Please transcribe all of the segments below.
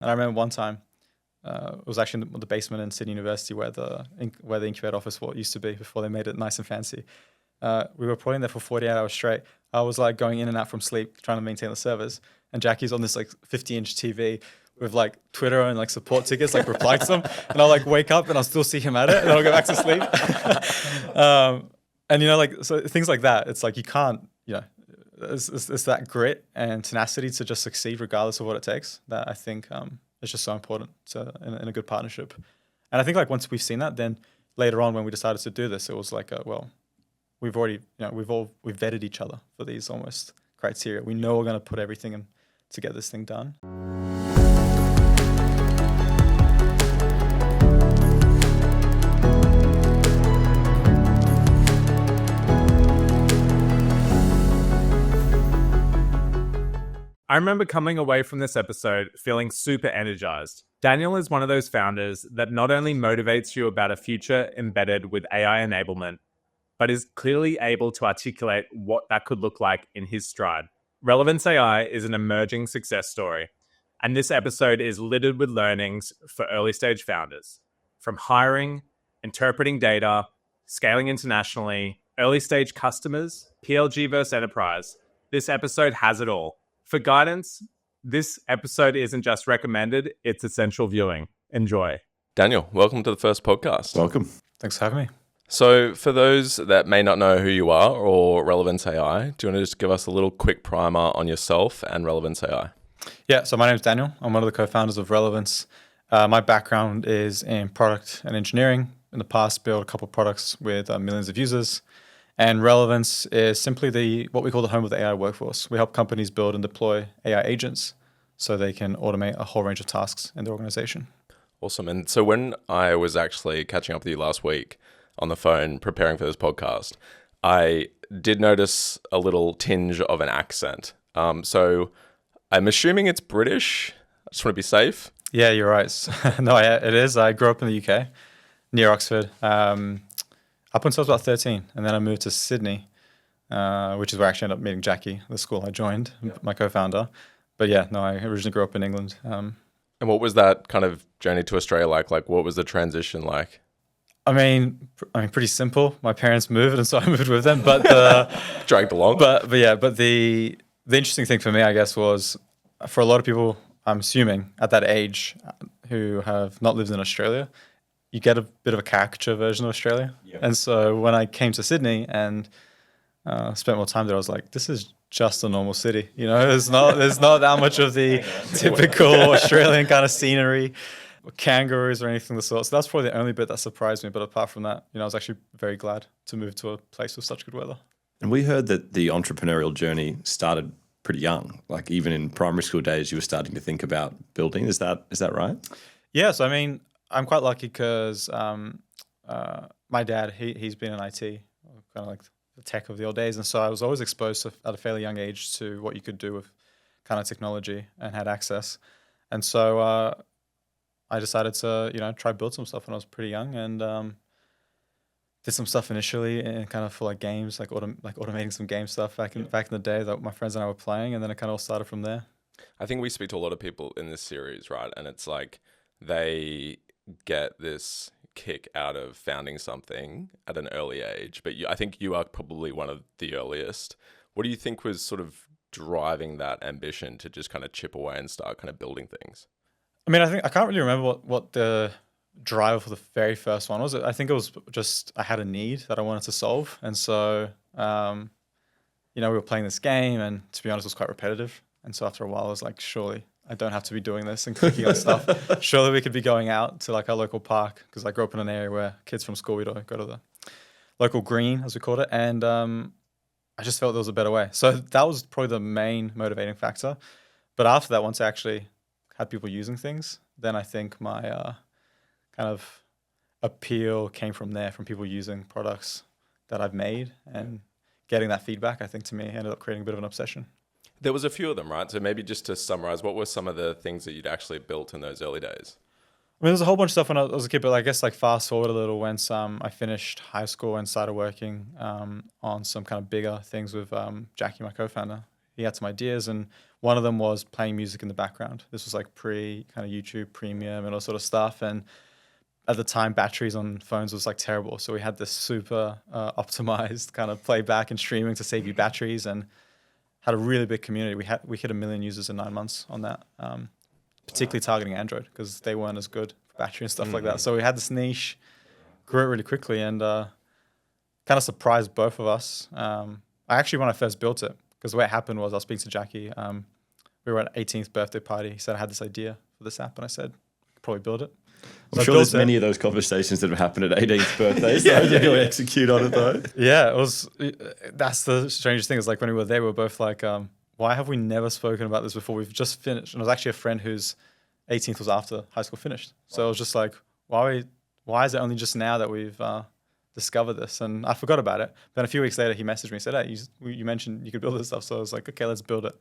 And I remember one time, it was actually in the basement in Sydney University where the incubator office used to be before they made it nice and fancy. We were putting there for 48 hours straight. I was like going in and out from sleep, trying to maintain the servers. And Jackie's on this like 50-inch TV with like Twitter and like support tickets, like reply to them. And I'll like wake up and I'll still see him at it, and then I'll go back to sleep. And like, so things like that, it's like you can't, it's that grit and tenacity to just succeed regardless of what it takes that I think is just so important in a good partnership. And I think like once we've seen that, then later on when we decided to do this, it was like, we've already, we've vetted each other for these almost criteria. We know we're going to put everything in to get this thing done. I remember coming away from this episode feeling super energized. Daniel is one of those founders that not only motivates you about a future embedded with AI enablement, but is clearly able to articulate what that could look like in his stride. Relevance AI is an emerging success story, and this episode is littered with learnings for early stage founders. From hiring, interpreting data, scaling internationally, early stage customers, PLG versus enterprise, this episode has it all. For guidance, this episode isn't just recommended, it's essential viewing. Enjoy. Daniel, welcome to the first podcast. Welcome. Thanks for having me. So for those that may not know who you are or Relevance AI, do you want to just give us a little quick primer on yourself and Relevance AI? Yeah, so my name is Daniel. I'm one of the co-founders of Relevance. My background is in product and engineering. In the past, built a couple of products with millions of users. And Relevance is simply what we call the home of the AI workforce. We help companies build and deploy AI agents so they can automate a whole range of tasks in their organization. Awesome. And so when I was actually catching up with you last week on the phone preparing for this podcast, I did notice a little tinge of an accent. So I'm assuming it's British. I just want to be safe. Yeah, you're right. No, it is. I grew up in the UK, near Oxford. Up until I was about 13, and then I moved to Sydney, which is where I actually ended up meeting Jackie, the school I joined, my co-founder. But yeah, no, I originally grew up in England. And what was that kind of journey to Australia like? Like, what was the transition like? I mean, pretty simple. My parents moved, and so I moved with them. But dragged along. But the interesting thing for me, I guess, was for a lot of people, I'm assuming at that age, who have not lived in Australia, you get a bit of a caricature version of Australia. Yep. And so when I came to Sydney and spent more time there, I was like, this is just a normal city. There's not that much of the typical Australian kind of scenery, kangaroos or anything of the sort. So that's probably the only bit that surprised me. But apart from that, I was actually very glad to move to a place with such good weather. And we heard that the entrepreneurial journey started pretty young. Like even in primary school days, you were starting to think about building. Is that right? Yes. I mean, I'm quite lucky because my dad, he's been in IT, kind of like the tech of the old days. And so I was always exposed at a fairly young age to what you could do with kind of technology and had access. And so I decided to, try build some stuff when I was pretty young and did some stuff initially and kind of for like games, like automating some game stuff back in the day that my friends and I were playing. And then it kind of all started from there. I think we speak to a lot of people in this series, right? And it's like they get this kick out of founding something at an early age, but I think you are probably one of the earliest. What do you think was sort of driving that ambition to just kind of chip away and start kind of building things? I mean, I can't really remember what the driver for the very first one was. I think it was just I had a need that I wanted to solve, and so we were playing this game, and to be honest, it was quite repetitive. And so after a while, I was like, surely I don't have to be doing this and clicking on stuff. Surely we could be going out to like our local park, because I grew up in an area where kids from school, we'd go to the local green, as we called it. And I just felt there was a better way. So that was probably the main motivating factor. But after that, once I actually had people using things, then I think my kind of appeal came from there, from people using products that I've made and getting that feedback. I think to me ended up creating a bit of an obsession. There was a few of them, right? So maybe just to summarize, what were some of the things that you'd actually built in those early days? I mean, there's a whole bunch of stuff when I was a kid, but I guess like fast forward a little, once I finished high school and started working on some kind of bigger things with Jackie, my co-founder. he had some ideas, and one of them was playing music in the background. This was like pre kind of YouTube Premium and all sort of stuff. And at the time, batteries on phones was like terrible. So we had this super optimized kind of playback and streaming to save you batteries, and had a really big community. We hit 1 million users in 9 months on that, particularly targeting Android because they weren't as good for battery and stuff like that. So we had this niche, grew it really quickly, and kind of surprised both of us. I actually, when I first built it, because the way it happened was I was speaking to Jackie. We were at an 18th birthday party. He said I had this idea for this app, and I said, I could probably build it. I'm sure there's many of those conversations that have happened at 18th birthdays. So you're going to execute on it though. Yeah, it was. That's the strangest thing. Is like when we were there, we were both like, why have we never spoken about this before? We've just finished. And it was actually a friend whose 18th was after high school finished. So it was just like, why is it only just now that we've discovered this? And I forgot about it. Then a few weeks later, he messaged me and said, hey, you mentioned you could build this stuff. So I was like, okay, let's build it.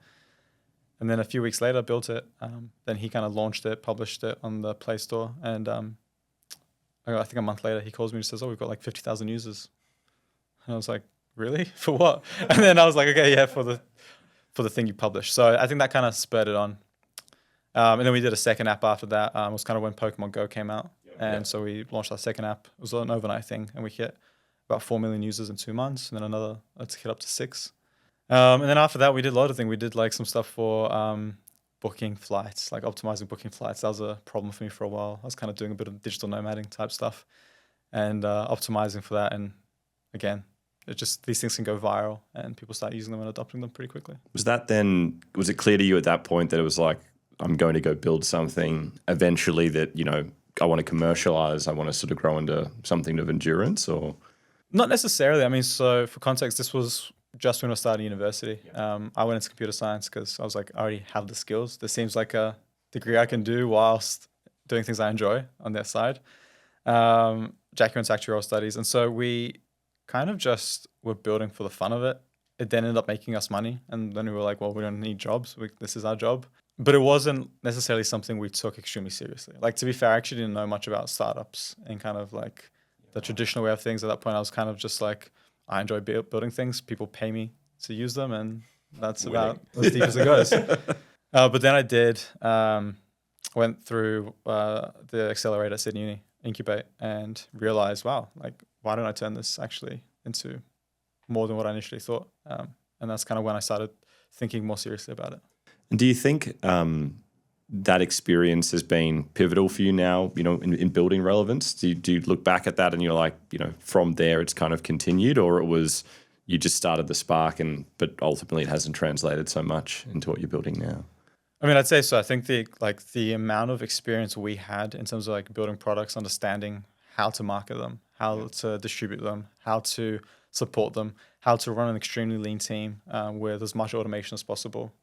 And then a few weeks later, built it. Then he kind of launched it, published it on the Play Store. And I think a month later, he calls me and says, oh, we've got like 50,000 users. And I was like, really? For what? And then I was like, okay, yeah, for the thing you published. So I think that kind of spurred it on. And then we did a second app after that. It was kind of when Pokemon Go came out. And so we launched our second app. It was an overnight thing. And we hit about 4 million users in 2 months. And then let's hit up to 6. And then after that, we did a lot of things. We did like some stuff for booking flights, like optimizing booking flights. That was a problem for me for a while. I was kind of doing a bit of digital nomading type stuff and optimizing for that. And again, these things can go viral and people start using them and adopting them pretty quickly. Was it clear to you at that point that it was like, I'm going to go build something eventually that, I want to commercialize, I want to sort of grow into something of endurance, or? Not necessarily. I mean, so for context, this was just when I started university. I went into computer science because I was like, I already have the skills. This seems like a degree I can do whilst doing things I enjoy on their side. Jackie went to actuarial studies. And so we kind of just were building for the fun of it. It then ended up making us money. And then we were like, well, we don't need jobs. This is our job. But it wasn't necessarily something we took extremely seriously. Like, to be fair, I actually didn't know much about startups and kind of like the traditional way of things. At that point, I was kind of just like, I enjoy building things. People pay me to use them, and that's about as deep as it goes. But then I went through the accelerator at Sydney Uni, Incubate, and realized, wow, like, why don't I turn this actually into more than what I initially thought? And that's kind of when I started thinking more seriously about it. And do you think that experience has been pivotal for you now, in building relevance? Do you look back at that and you're like, from there it's kind of continued, or it was you just started the spark but ultimately it hasn't translated so much into what you're building now? I mean, I'd say so. I think the amount of experience we had in terms of like building products, understanding how to market them, how to distribute them, how to support them, how to run an extremely lean team with as much automation as possible.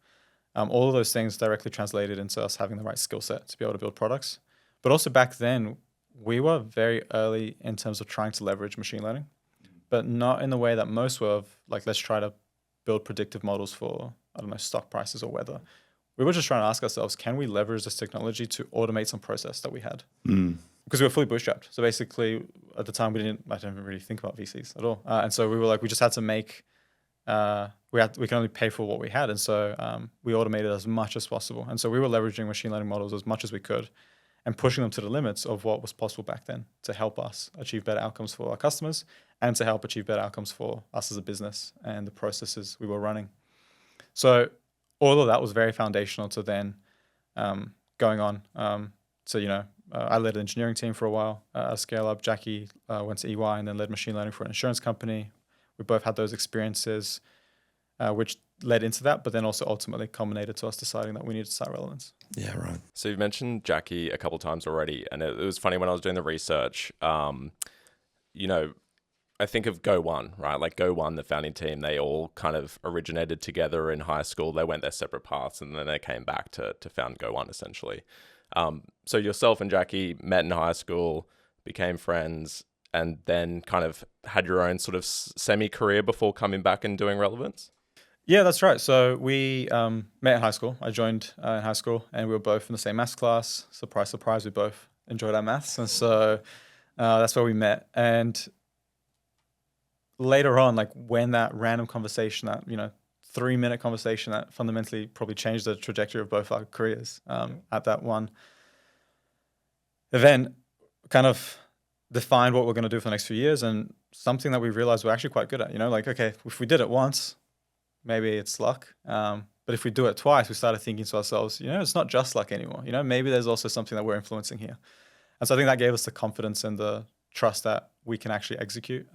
All of those things directly translated into us having the right skill set to be able to build products. But also back then, we were very early in terms of trying to leverage machine learning, but not in the way that most were of like, let's try to build predictive models for, I don't know, stock prices or weather. We were just trying to ask ourselves, can we leverage this technology to automate some process that we had? Because we were fully bootstrapped. So basically, at the time, I didn't really think about VCs at all. And so we were like, we just had to make, we can only pay for what we had. And so we automated as much as possible. And so we were leveraging machine learning models as much as we could and pushing them to the limits of what was possible back then to help us achieve better outcomes for our customers and to help achieve better outcomes for us as a business and the processes we were running. So all of that was very foundational to then going on. I led an engineering team for a while, a scale up. Jackie went to EY and then led machine learning for an insurance company. We both had those experiences, which led into that, but then also ultimately culminated to us deciding that we needed to start Relevance. Yeah, right. So you've mentioned Jackie a couple of times already, and it was funny when I was doing the research. I think of Go One, right? Like Go One, the founding team, they all kind of originated together in high school. They went their separate paths, and then they came back to found Go One, essentially. So yourself and Jackie met in high school, became friends, and then kind of had your own sort of semi-career before coming back and doing Relevance? Yeah, that's right. So we met in high school. I joined in high school, and we were both in the same maths class. Surprise, surprise, we both enjoyed our maths. And so that's where we met. And later on, like when that random conversation that, 3-minute conversation that fundamentally probably changed the trajectory of both our careers at that one event, kind of defined what we're going to do for the next few years, and something that we realized we're actually quite good at. Like, okay, if we did it once, maybe it's luck. But if we do it twice, we started thinking to ourselves, it's not just luck anymore. Maybe there's also something that we're influencing here. And so I think that gave us the confidence and the trust that we can actually execute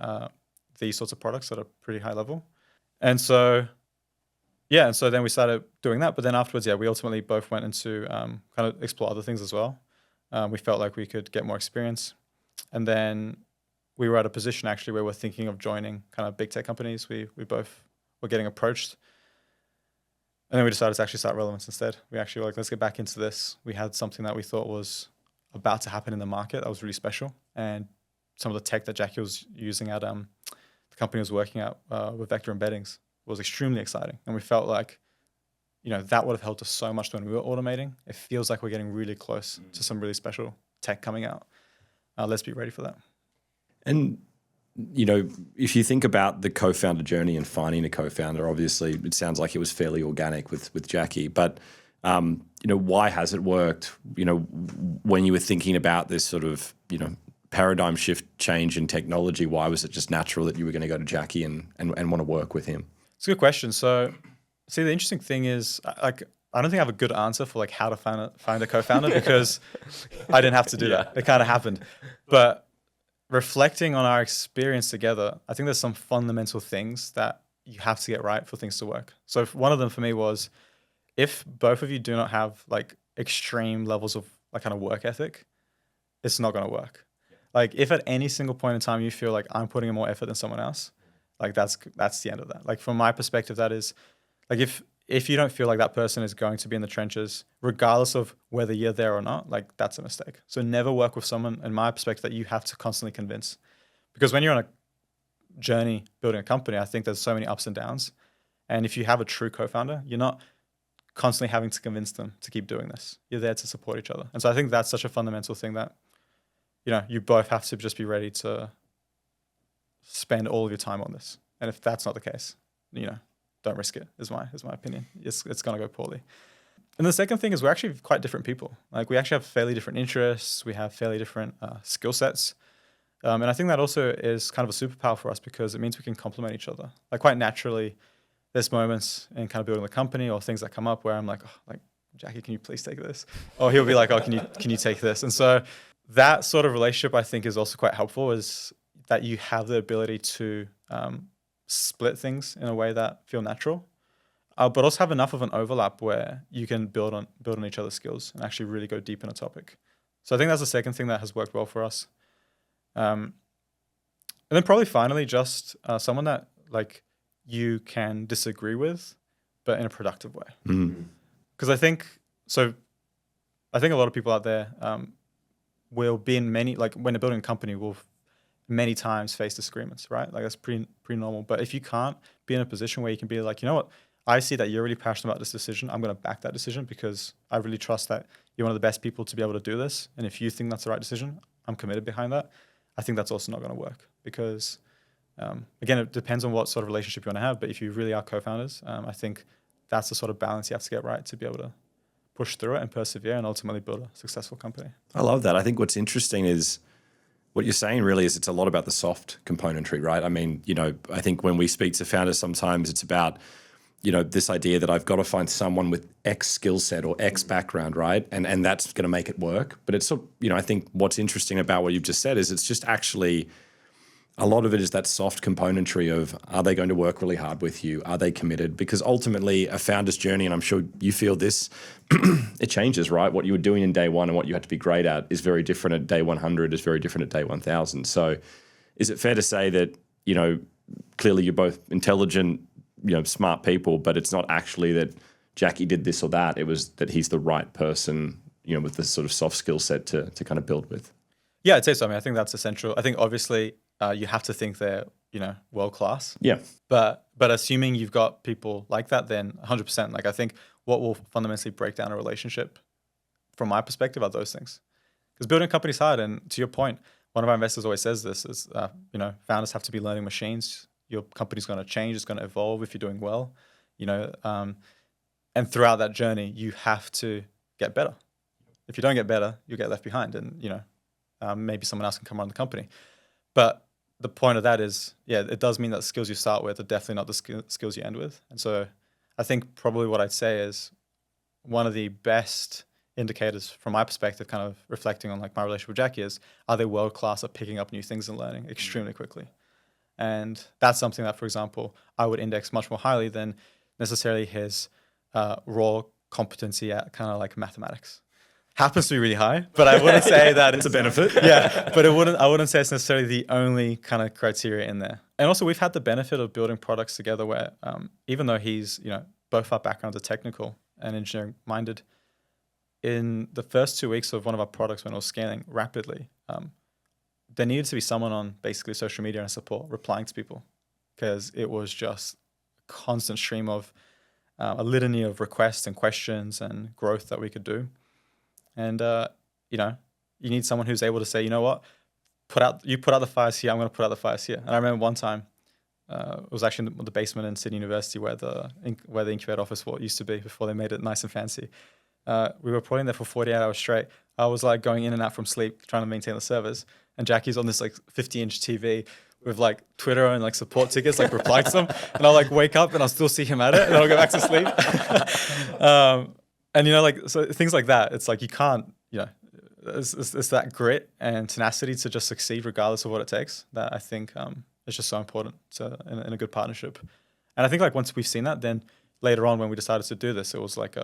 these sorts of products at a pretty high level. And so, and so then we started doing that. But then afterwards, we ultimately both went into kind of explore other things as well. We felt like we could get more experience. And then we were at a position actually where we're thinking of joining kind of big tech companies. We both were getting approached. And then we decided to actually start Relevance instead. We actually were like, let's get back into this. We had something that we thought was about to happen in the market that was really special. And some of the tech that Jackie was using at the company I was working at with vector embeddings was extremely exciting. And we felt like, that would have helped us so much when we were automating. It feels like we're getting really close to some really special tech coming out. Let's be ready for that. And, if you think about the co-founder journey and finding a co-founder, obviously it sounds like it was fairly organic with Jackie, but, why has it worked? When you were thinking about this sort of, paradigm shift change in technology, why was it just natural that you were going to go to Jackie and want to work with him? It's a good question. So, see, the interesting thing is, I don't think I have a good answer for how to find a co-founder because I didn't have to do that. It kind of happened. But reflecting on our experience together, I think there's some fundamental things that you have to get right for things to work. So one of them for me was, if both of you do not have extreme levels of kind of work ethic, it's not going to work. If at any single point in time you feel like I'm putting in more effort than someone else, that's the end of that. From my perspective, that is if you don't feel like that person is going to be in the trenches, regardless of whether you're there or not, that's a mistake. So never work with someone, in my perspective, that you have to constantly convince. Because when you're on a journey building a company, I think there's so many ups and downs. And if you have a true co-founder, you're not constantly having to convince them to keep doing this. You're there to support each other. And so I think that's such a fundamental thing that, you both have to just be ready to spend all of your time on this. And if that's not the case, don't risk it, is my opinion. It's going to go poorly. And the second thing is we're actually quite different people. We actually have fairly different interests. We have fairly different skill sets. And I think that also is kind of a superpower for us because it means we can complement each other. Quite naturally, there's moments in kind of building the company or things that come up where I'm like, Jackie, can you please take this? Or he'll be like, can you take this? And so that sort of relationship, I think, is also quite helpful, is that you have the ability to split things in a way that feel natural, but also have enough of an overlap where you can build on each other's skills and actually really go deep in a topic. So I think that's the second thing that has worked well for us. And then probably finally, just someone that you can disagree with, but in a productive way. Because I think a lot of people out there will be in many, when they're building a company, will many times face disagreements, right? That's pretty normal. But if you can't be in a position where you can be like, you know what, I see that you're really passionate about this decision. I'm going to back that decision because I really trust that you're one of the best people to be able to do this. And if you think that's the right decision, I'm committed behind that. I think that's also not going to work because, again, it depends on what sort of relationship you want to have. But if you really are co-founders, I think that's the sort of balance you have to get right to be able to push through it and persevere and ultimately build a successful company. I love that. I think what's interesting is what you're saying really is it's a lot about the soft componentry, right? I mean, I think when we speak to founders, sometimes it's about, this idea that I've got to find someone with X skill set or X background, right? And that's going to make it work. But it's, I think what's interesting about what you've just said is it's just actually, a lot of it is that soft componentry of, are they going to work really hard with you? Are they committed? Because ultimately a founder's journey, and I'm sure you feel this, it changes, right? What you were doing in day one and what you had to be great at is very different at day 100, is very different at day 1000. So is it fair to say that, clearly you're both intelligent, smart people, but it's not actually that Jackie did this or that. It was that he's the right person, with this sort of soft skill set to kind of build with. Yeah, I'd say so. I mean, I think that's essential. I think obviously you have to think they're, world class. Yeah. But assuming you've got people like that, then 100%. I think what will fundamentally break down a relationship, from my perspective, are those things. Because building a company is hard. And to your point, one of our investors always says this is, founders have to be learning machines. Your company's going to change. It's going to evolve if you're doing well. and throughout that journey, you have to get better. If you don't get better, you'll get left behind, and maybe someone else can come run the company. But the point of that is, it does mean that the skills you start with are definitely not the skills you end with. And so I think probably what I'd say is one of the best indicators from my perspective, kind of reflecting on like my relationship with Jackie, is are they world-class at picking up new things and learning extremely quickly? And that's something that, for example, I would index much more highly than necessarily his raw competency at kind of like mathematics. Happens to be really high, but I wouldn't say that it's a benefit. Yeah, but I wouldn't say it's necessarily the only kind of criteria in there. And also, we've had the benefit of building products together where, even though he's, both our backgrounds are technical and engineering minded, in the first 2 weeks of one of our products when it was scaling rapidly, there needed to be someone on basically social media and support replying to people, because it was just a constant stream of a litany of requests and questions and growth that we could do. And, you need someone who's able to say, you know what, put out the fires here, I'm going to put out the fires here. And I remember one time, it was actually in the basement in Sydney University where the incubator office used to be before they made it nice and fancy. We were reporting there for 48 hours straight. I was like going in and out from sleep, trying to maintain the servers. And Jackie's on this like 50-inch TV with like Twitter and like support tickets, like reply to them. And I'll like wake up and I'll still see him at it, and then I'll go back to sleep. And so things like that, it's like you can't, it's that grit and tenacity to just succeed regardless of what it takes that I think is just so important in a good partnership. And I think like once we've seen that, then later on when we decided to do this, it was like,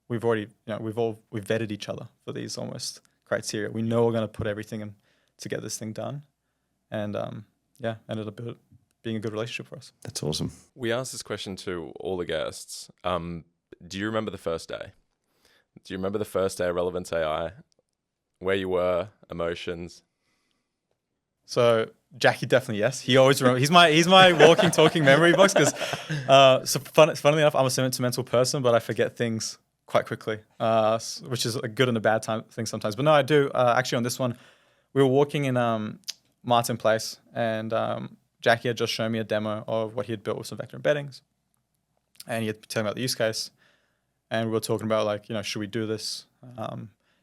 we've already, we've vetted each other for these almost criteria. We know we're going to put everything in to get this thing done. And ended up being a good relationship for us. That's awesome. We asked this question to all the guests. Do you remember the first day? Do you remember the first day of Relevance AI? Where you were, emotions? So Jackie, definitely yes. He always remembers. He's my walking, talking memory box, because funnily enough, I'm a sentimental person, but I forget things quite quickly, which is a good and a bad thing sometimes. But no, I do. Actually, on this one, we were walking in Martin Place, and Jackie had just shown me a demo of what he had built with some vector embeddings, and he had telling me about the use case, and we were talking about like, should we do this?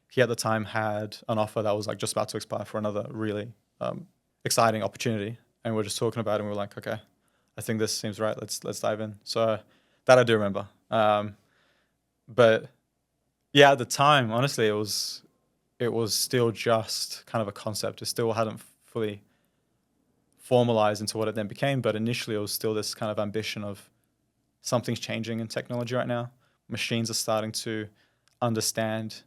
He at the time had an offer that was like just about to expire for another really exciting opportunity, and we were just talking about it, and we were like, okay, I think this seems right. Let's dive in. So that I do remember. But yeah, at the time, honestly, it was still just kind of a concept. It still hadn't fully formalized into what it then became. But initially, it was still this kind of ambition of something's changing in technology right now. Machines are starting to understand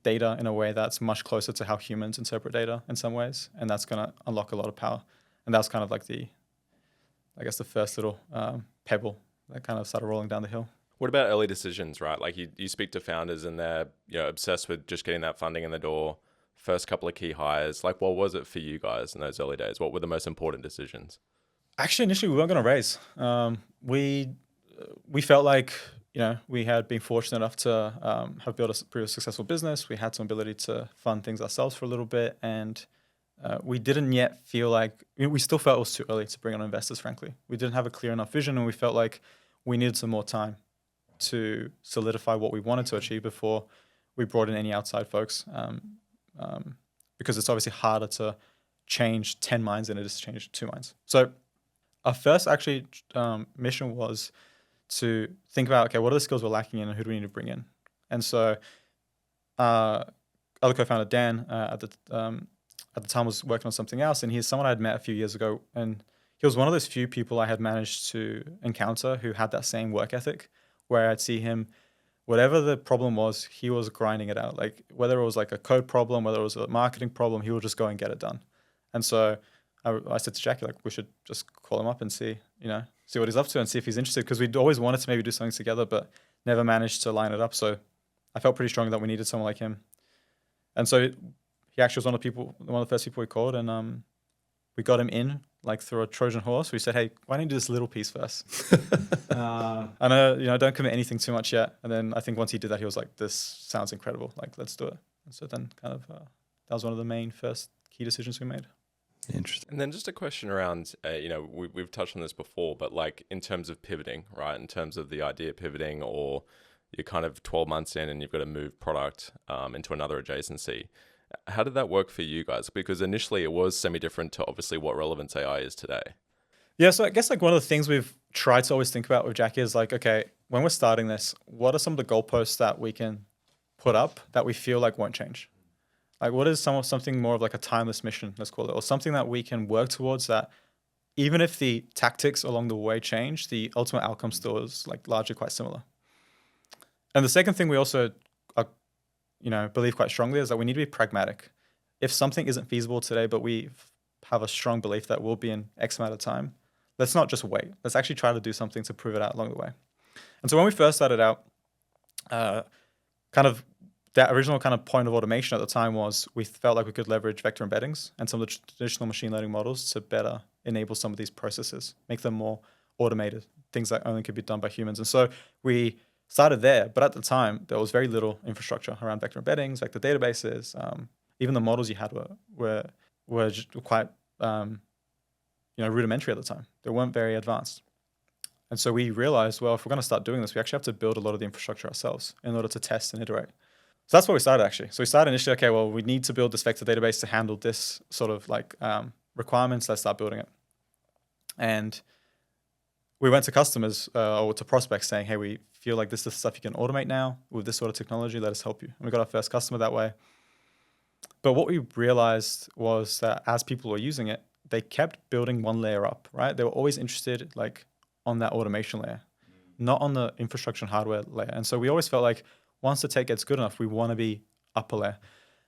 data in a way that's much closer to how humans interpret data in some ways. And that's going to unlock a lot of power. And that's kind of like the first little pebble that kind of started rolling down the hill. What about early decisions, right? Like you speak to founders and they're obsessed with just getting that funding in the door, first couple of key hires. Like, what was it for you guys in those early days? What were the most important decisions? Actually, initially, we weren't going to raise. We felt like, we had been fortunate enough to have built a pretty successful business. We had some ability to fund things ourselves for a little bit. And we didn't yet feel like, we still felt it was too early to bring on investors, frankly. We didn't have a clear enough vision, and we felt like we needed some more time to solidify what we wanted to achieve before we brought in any outside folks, because it's obviously harder to change 10 minds than it is to change 2 minds. So our first actually mission was to think about, okay, what are the skills we're lacking in and who do we need to bring in? And so other co-founder Dan at the time was working on something else, and he's someone I had met a few years ago, and he was one of those few people I had managed to encounter who had that same work ethic, where I'd see him, whatever the problem was, he was grinding it out. Like whether it was like a code problem, whether it was a marketing problem, he would just go and get it done. And so I said to Jackie, like, we should just call him up and see what he's up to and see if he's interested, because we'd always wanted to maybe do something together, but never managed to line it up. So I felt pretty strongly that we needed someone like him. And so he actually was one of the first people we called, and we got him in like through a Trojan horse. We said, hey, why don't you do this little piece first? I know, don't commit anything too much yet. And then I think once he did that, he was like, this sounds incredible. Like, let's do it. And so then kind of that was one of the main first key decisions we made. Interesting. And then just a question around, we've touched on this before, but like in terms of pivoting, right? In terms of the idea pivoting, or you're kind of 12 months in and you've got to move product into another adjacency. How did that work for you guys? Because initially it was semi-different to obviously what Relevance AI is today. Yeah, so I guess like one of the things we've tried to always think about with Jackie is like, okay, when we're starting this, what are some of the goalposts that we can put up that we feel like won't change? Like what is something more of like a timeless mission, let's call it, or something that we can work towards that even if the tactics along the way change, the ultimate outcome still is like largely quite similar. And the second thing we also are, believe quite strongly is that we need to be pragmatic. If something isn't feasible today, but we have a strong belief that will be in X amount of time, let's not just wait. Let's actually try to do something to prove it out along the way. And so when we first started out, kind of that original kind of point of automation at the time was we felt like we could leverage vector embeddings and some of the traditional machine learning models to better enable some of these processes, make them more automated, things that only could be done by humans. And so we started there, but at the time there was very little infrastructure around vector embeddings, vector databases. Even the models you had were just quite rudimentary at the time. They weren't very advanced. And so we realized, well, if we're going to start doing this, we actually have to build a lot of the infrastructure ourselves in order to test and iterate. So that's where we started actually. So we started initially, okay, well, we need to build this vector database to handle this sort of like requirements. Let's start building it. And we went to customers or to prospects saying, hey, we feel like this is stuff you can automate now with this sort of technology. Let us help you. And we got our first customer that way. But what we realized was that as people were using it, they kept building one layer up, right? They were always interested like on that automation layer, not on the infrastructure and hardware layer. And so we always felt like once the tech gets good enough, we want to be upper layer.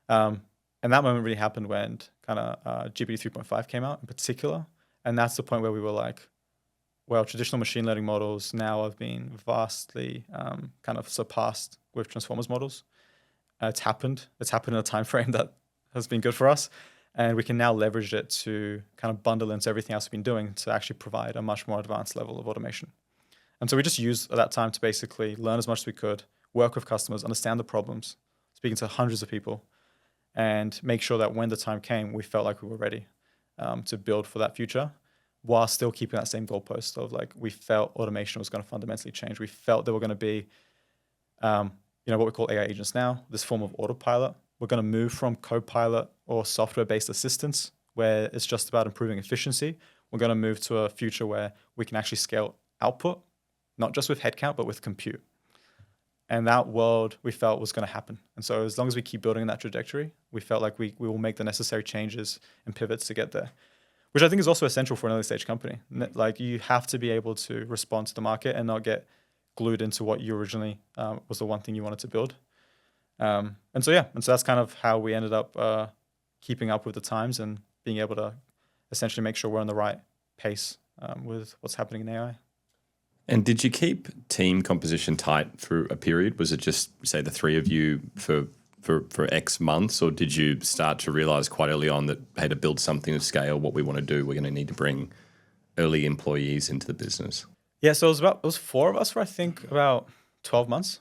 And that moment really happened when kind of GPT 3.5 came out in particular. And that's the point where we were like, well, traditional machine learning models now have been vastly kind of surpassed with transformers models. It's happened in a time frame that has been good for us. And we can now leverage it to kind of bundle into everything else we've been doing to actually provide a much more advanced level of automation. And so we just used that time to basically learn as much as we could, work with customers, understand the problems, speaking to hundreds of people, and make sure that when the time came, we felt like we were ready to build for that future, while still keeping that same goalpost of like, we felt automation was going to fundamentally change. We felt there were going to be, what we call AI agents now, this form of autopilot. We're going to move from copilot or software-based assistance, where it's just about improving efficiency. We're going to move to a future where we can actually scale output, not just with headcount, but with compute. And that world we felt was going to happen. And so as long as we keep building in that trajectory, we felt like we will make the necessary changes and pivots to get there, which I think is also essential for an early stage company. Like you have to be able to respond to the market and not get glued into what you originally was the one thing you wanted to build. And so that's kind of how we ended up keeping up with the times and being able to essentially make sure we're on the right pace with what's happening in AI. And did you keep team composition tight through a period? Was it just, say, the three of you for X months, or did you start to realize quite early on that, hey, to build something of scale, what we want to do, we're going to need to bring early employees into the business? Yeah, so it was four of us for I think about 12 months.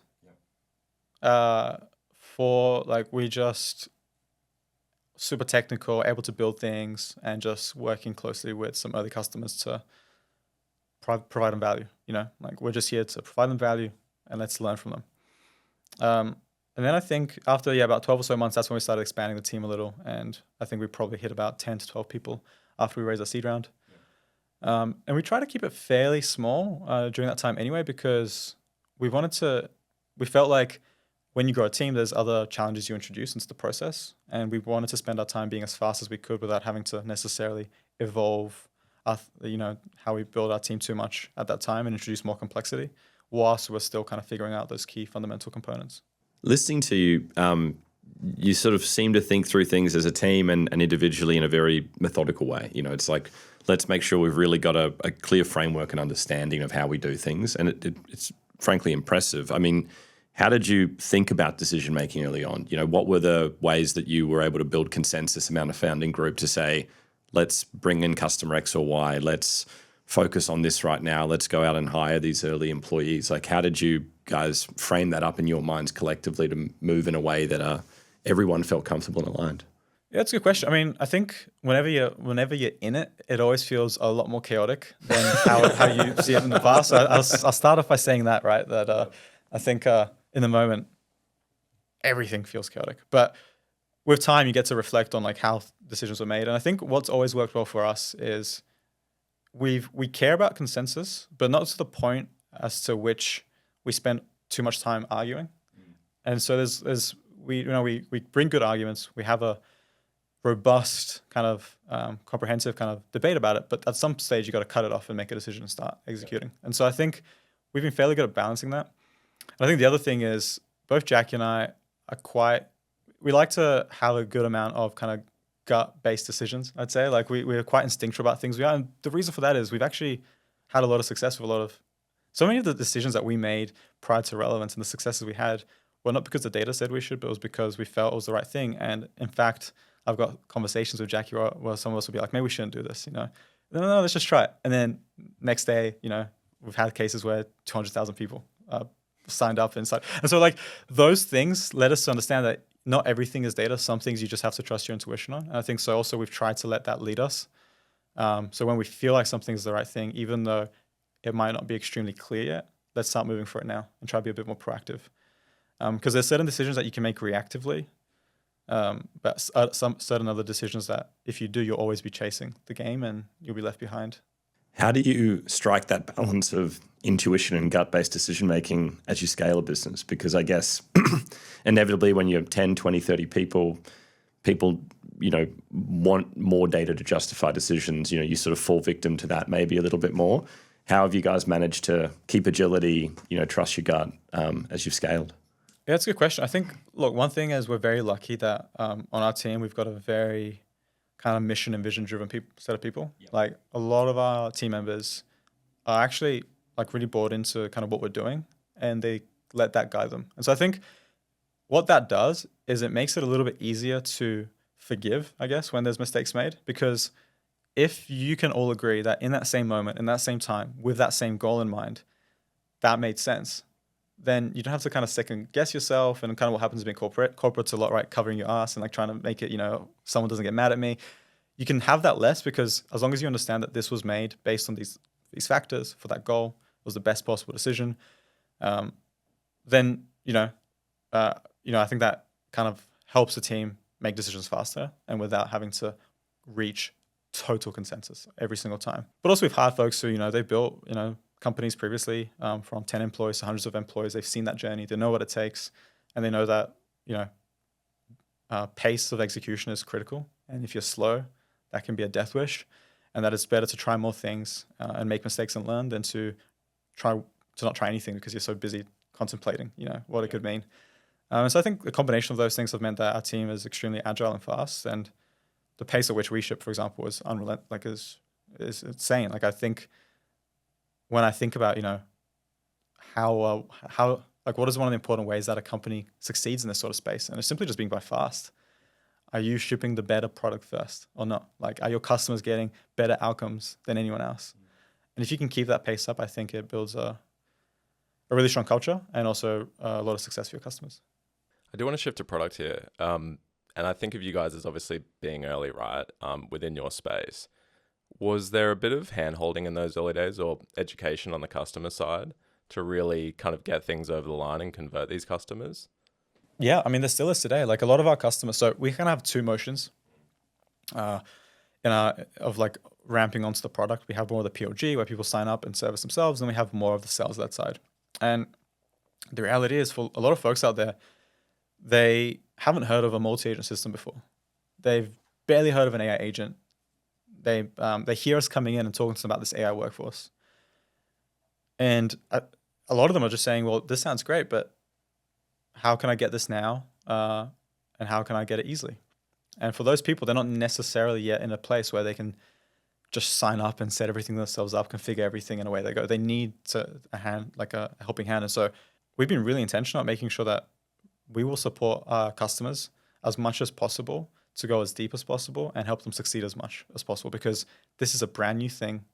We just super technical, able to build things, and just working closely with some early customers to provide them value. Like we're just here to provide them value and let's learn from them. And then I think after about 12 or so months, that's when we started expanding the team a little. And I think we probably hit about 10 to 12 people after we raised our seed round. And we try to keep it fairly small during that time anyway, because we felt like when you grow a team, there's other challenges you introduce into the process. And we wanted to spend our time being as fast as we could without having to necessarily evolve how we build our team too much at that time and introduce more complexity, whilst we're still kind of figuring out those key fundamental components. Listening to you, you sort of seem to think through things as a team and individually in a very methodical way. It's like, let's make sure we've really got a clear framework and understanding of how we do things. And it's frankly impressive. I mean, how did you think about decision-making early on? What were the ways that you were able to build consensus among a founding group to say, let's bring in customer X or Y, let's focus on this right now, let's go out and hire these early employees? Like, how did you guys frame that up in your minds collectively to move in a way that everyone felt comfortable and aligned? Yeah, that's a good question. I mean, I think whenever you're in it, it always feels a lot more chaotic than how you see it in the past. So I'll start off by saying that, right? That I think in the moment everything feels chaotic, but with time you get to reflect on like how decisions were made. And I think what's always worked well for us is we care about consensus, but not to the point as to which we spend too much time arguing. And so there's we bring good arguments. We have a robust kind of comprehensive kind of debate about it, but at some stage you got to cut it off and make a decision and start executing. And so I think we've been fairly good at balancing that. And I think the other thing is both Jackie and I are we like to have a good amount of kind of gut-based decisions, I'd say. Like we're quite instinctual about things we are. And the reason for that is we've actually had a lot of success with so many of the decisions that we made prior to Relevance and the successes we had were not because the data said we should, but it was because we felt it was the right thing. And in fact, I've got conversations with Jackie where some of us will be like, maybe we shouldn't do this, No, let's just try it. And then next day, we've had cases where 200,000 people signed up inside. And so like those things led us to understand that not everything is data. Some things you just have to trust your intuition on. And I think so also we've tried to let that lead us. So when we feel like something's the right thing, even though it might not be extremely clear yet, let's start moving for it now and try to be a bit more proactive. Because there's certain decisions that you can make reactively, but some certain other decisions that if you do, you'll always be chasing the game and you'll be left behind. How do you strike that balance of intuition and gut-based decision-making as you scale a business? Because I guess inevitably when you have 10, 20, 30 people, want more data to justify decisions. You sort of fall victim to that maybe a little bit more. How have you guys managed to keep agility, trust your gut as you've scaled? Yeah, that's a good question. I think, look, one thing is we're very lucky that on our team, we've got a very kind of mission and vision driven set of people. Yep. Like a lot of our team members are actually like really bought into kind of what we're doing and they let that guide them. And so I think what that does is it makes it a little bit easier to forgive, I guess, when there's mistakes made, because if you can all agree that in that same moment, in that same time, with that same goal in mind, that made sense, then you don't have to kind of second guess yourself and kind of what happens being corporate. Corporate's a lot, right? Covering your ass and like trying to make it, someone doesn't get mad at me. You can have that less because as long as you understand that this was made based on these factors for that goal, it was the best possible decision, then, I think that kind of helps the team make decisions faster and without having to reach total consensus every single time. But also we've hired folks who, they built, companies previously from 10 employees to hundreds of employees. They've seen that journey. They know what it takes. And they know that, pace of execution is critical. And if you're slow, that can be a death wish. And that it's better to try more things and make mistakes and learn than to not try anything because you're so busy contemplating, what it could mean. So I think the combination of those things have meant that our team is extremely agile and fast. And the pace at which we ship, for example, is is insane. Like I think when I think about, how what is one of the important ways that a company succeeds in this sort of space? And it's simply just being by fast. Are you shipping the better product first or not? Like, are your customers getting better outcomes than anyone else? And if you can keep that pace up, I think it builds a really strong culture and also a lot of success for your customers. I do want to shift to product here. And I think of you guys as obviously being early, right, within your space. Was there a bit of hand-holding in those early days or education on the customer side to really kind of get things over the line and convert these customers? Yeah, I mean, there still is today. Like a lot of our customers, so we kind of have two motions of like ramping onto the product. We have more of the PLG where people sign up and service themselves, and we have more of the sales that side. And the reality is for a lot of folks out there, they haven't heard of a multi-agent system before. They've barely heard of an AI agent. They hear us coming in and talking to them about this AI workforce. And a lot of them are just saying, well, this sounds great, but how can I get this now? And how can I get it easily? And for those people, they're not necessarily yet in a place where they can just sign up and set everything themselves up, configure everything, and away they go. They need a helping hand. And so we've been really intentional at making sure that we will support our customers as much as possible to go as deep as possible and help them succeed as much as possible, because this is a brand new thing.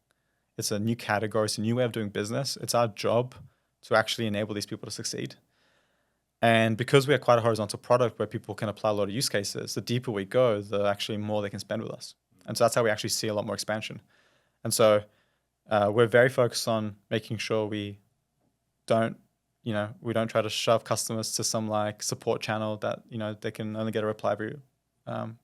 It's a new category. It's a new way of doing business. It's our job to actually enable these people to succeed. And because we are quite a horizontal product where people can apply a lot of use cases, the deeper we go, the actually more they can spend with us. And so that's how we actually see a lot more expansion. And so we're very focused on making sure we don't try to shove customers to some like support channel that, they can only get a reply every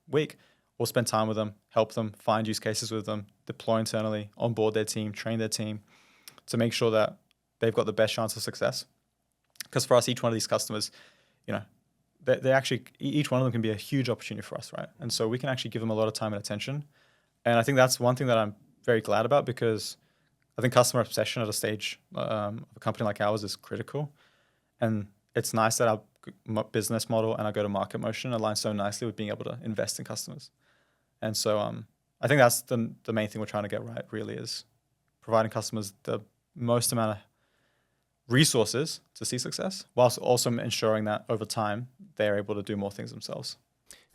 week. We'll spend time with them, help them find use cases with them, deploy internally, onboard their team, train their team to make sure that they've got the best chance of success. Because for us, each one of these customers, they actually, each one of them can be a huge opportunity for us, right? And so we can actually give them a lot of time and attention. And I think that's one thing that I'm very glad about, because I think customer obsession at a stage of a company like ours is critical. And it's nice that our business model and our go-to-market motion align so nicely with being able to invest in customers. And so I think that's the main thing we're trying to get right, really, is providing customers the most amount of resources to see success, whilst also ensuring that over time they're able to do more things themselves.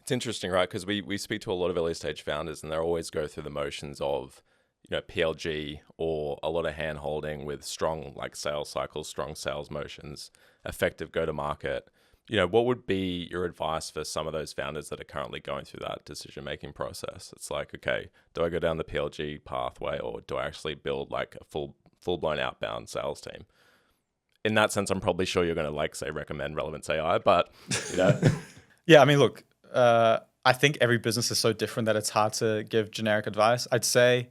It's interesting, right? Because we speak to a lot of early stage founders, and they always go through the motions of, PLG, or a lot of hand holding with strong like sales cycles, strong sales motions, effective go to market. What would be your advice for some of those founders that are currently going through that decision making process? It's like, okay, do I go down the PLG pathway, or do I actually build like a full blown outbound sales team? In that sense, I'm probably sure you're going to recommend Relevance AI, but Yeah, I mean, look, I think every business is so different that it's hard to give generic advice. I'd say,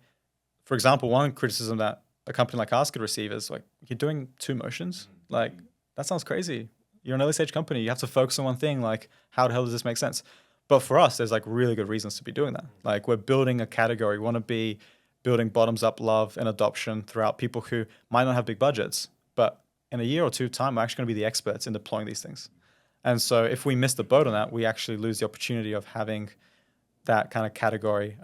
for example, one criticism that a company like ours could receive is like, you're doing two motions. Like, that sounds crazy. You're an early stage company. You have to focus on one thing. Like, how the hell does this make sense? But for us, there's like really good reasons to be doing that. Like, we're building a category. We want to be building bottoms up love and adoption throughout people who might not have big budgets, but in a year or two time, we're actually going to be the experts in deploying these things. And so if we miss the boat on that, we actually lose the opportunity of having that kind of category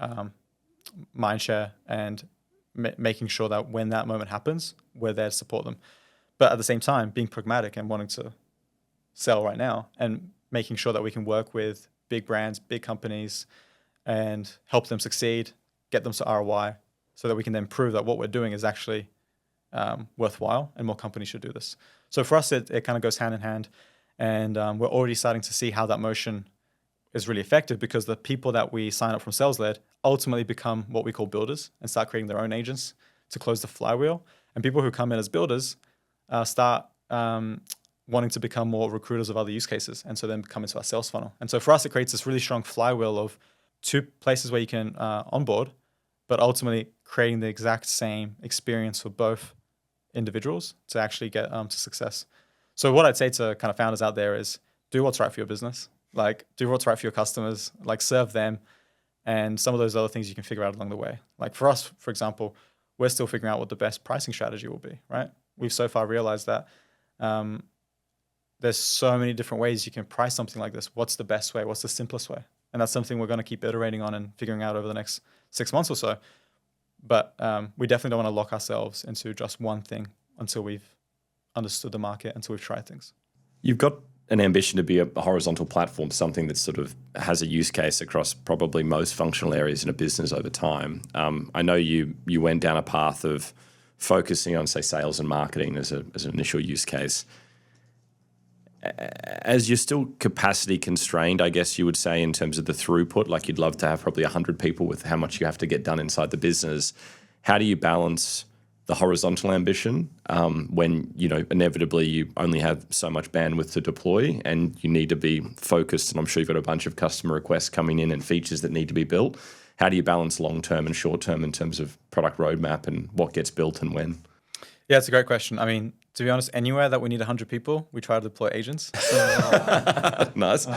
mindshare and making sure that when that moment happens, we're there to support them. But at the same time, being pragmatic and wanting to sell right now and making sure that we can work with big brands, big companies, and help them succeed, get them to ROI, so that we can then prove that what we're doing is actually worthwhile and more companies should do this. So for us, it kind of goes hand in hand. And we're already starting to see how that motion is really effective, because the people that we sign up from sales-led ultimately become what we call builders and start creating their own agents to close the flywheel. And people who come in as builders start wanting to become more recruiters of other use cases, and so then come into our sales funnel. And so for us, it creates this really strong flywheel of two places where you can onboard, but ultimately creating the exact same experience for both individuals to actually get to success. So what I'd say to kind of founders out there is do what's right for your business. Like, do what's right for your customers, like serve them, and some of those other things you can figure out along the way. Like for us, for example, we're still figuring out what the best pricing strategy will be, right? We've so far realized that there's so many different ways you can price something like this. What's the best way? What's the simplest way? And that's something we're going to keep iterating on and figuring out over the next 6 months or so. But we definitely don't want to lock ourselves into just one thing until we've understood the market, until we've tried things. You've got an ambition to be a horizontal platform, something that sort of has a use case across probably most functional areas in a business over time. I know you went down a path of focusing on, say, sales and marketing as an initial use case. As you're still capacity constrained, I guess you would say, in terms of the throughput, like you'd love to have probably 100 people with how much you have to get done inside the business. How do you balance the horizontal ambition when, inevitably you only have so much bandwidth to deploy and you need to be focused? And I'm sure you've got a bunch of customer requests coming in and features that need to be built. How do you balance long-term and short-term in terms of product roadmap and what gets built and when? Yeah, it's a great question. I mean, to be honest, anywhere that we need 100 people, we try to deploy agents. Nice.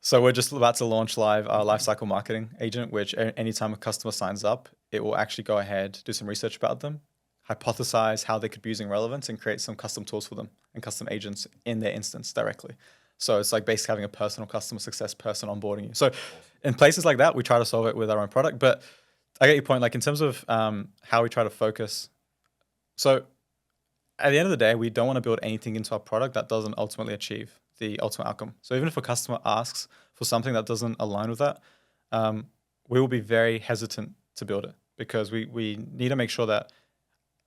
So we're just about to launch live our lifecycle marketing agent, which anytime a customer signs up, it will actually go ahead, do some research about them, hypothesize how they could be using Relevance, and create some custom tools for them and custom agents in their instance directly. So it's like basically having a personal customer success person onboarding you. So in places like that, we try to solve it with our own product. But I get your point. Like in terms of how we try to focus. So at the end of the day, we don't want to build anything into our product that doesn't ultimately achieve the ultimate outcome. So even if a customer asks for something that doesn't align with that, we will be very hesitant to build it, because we need to make sure that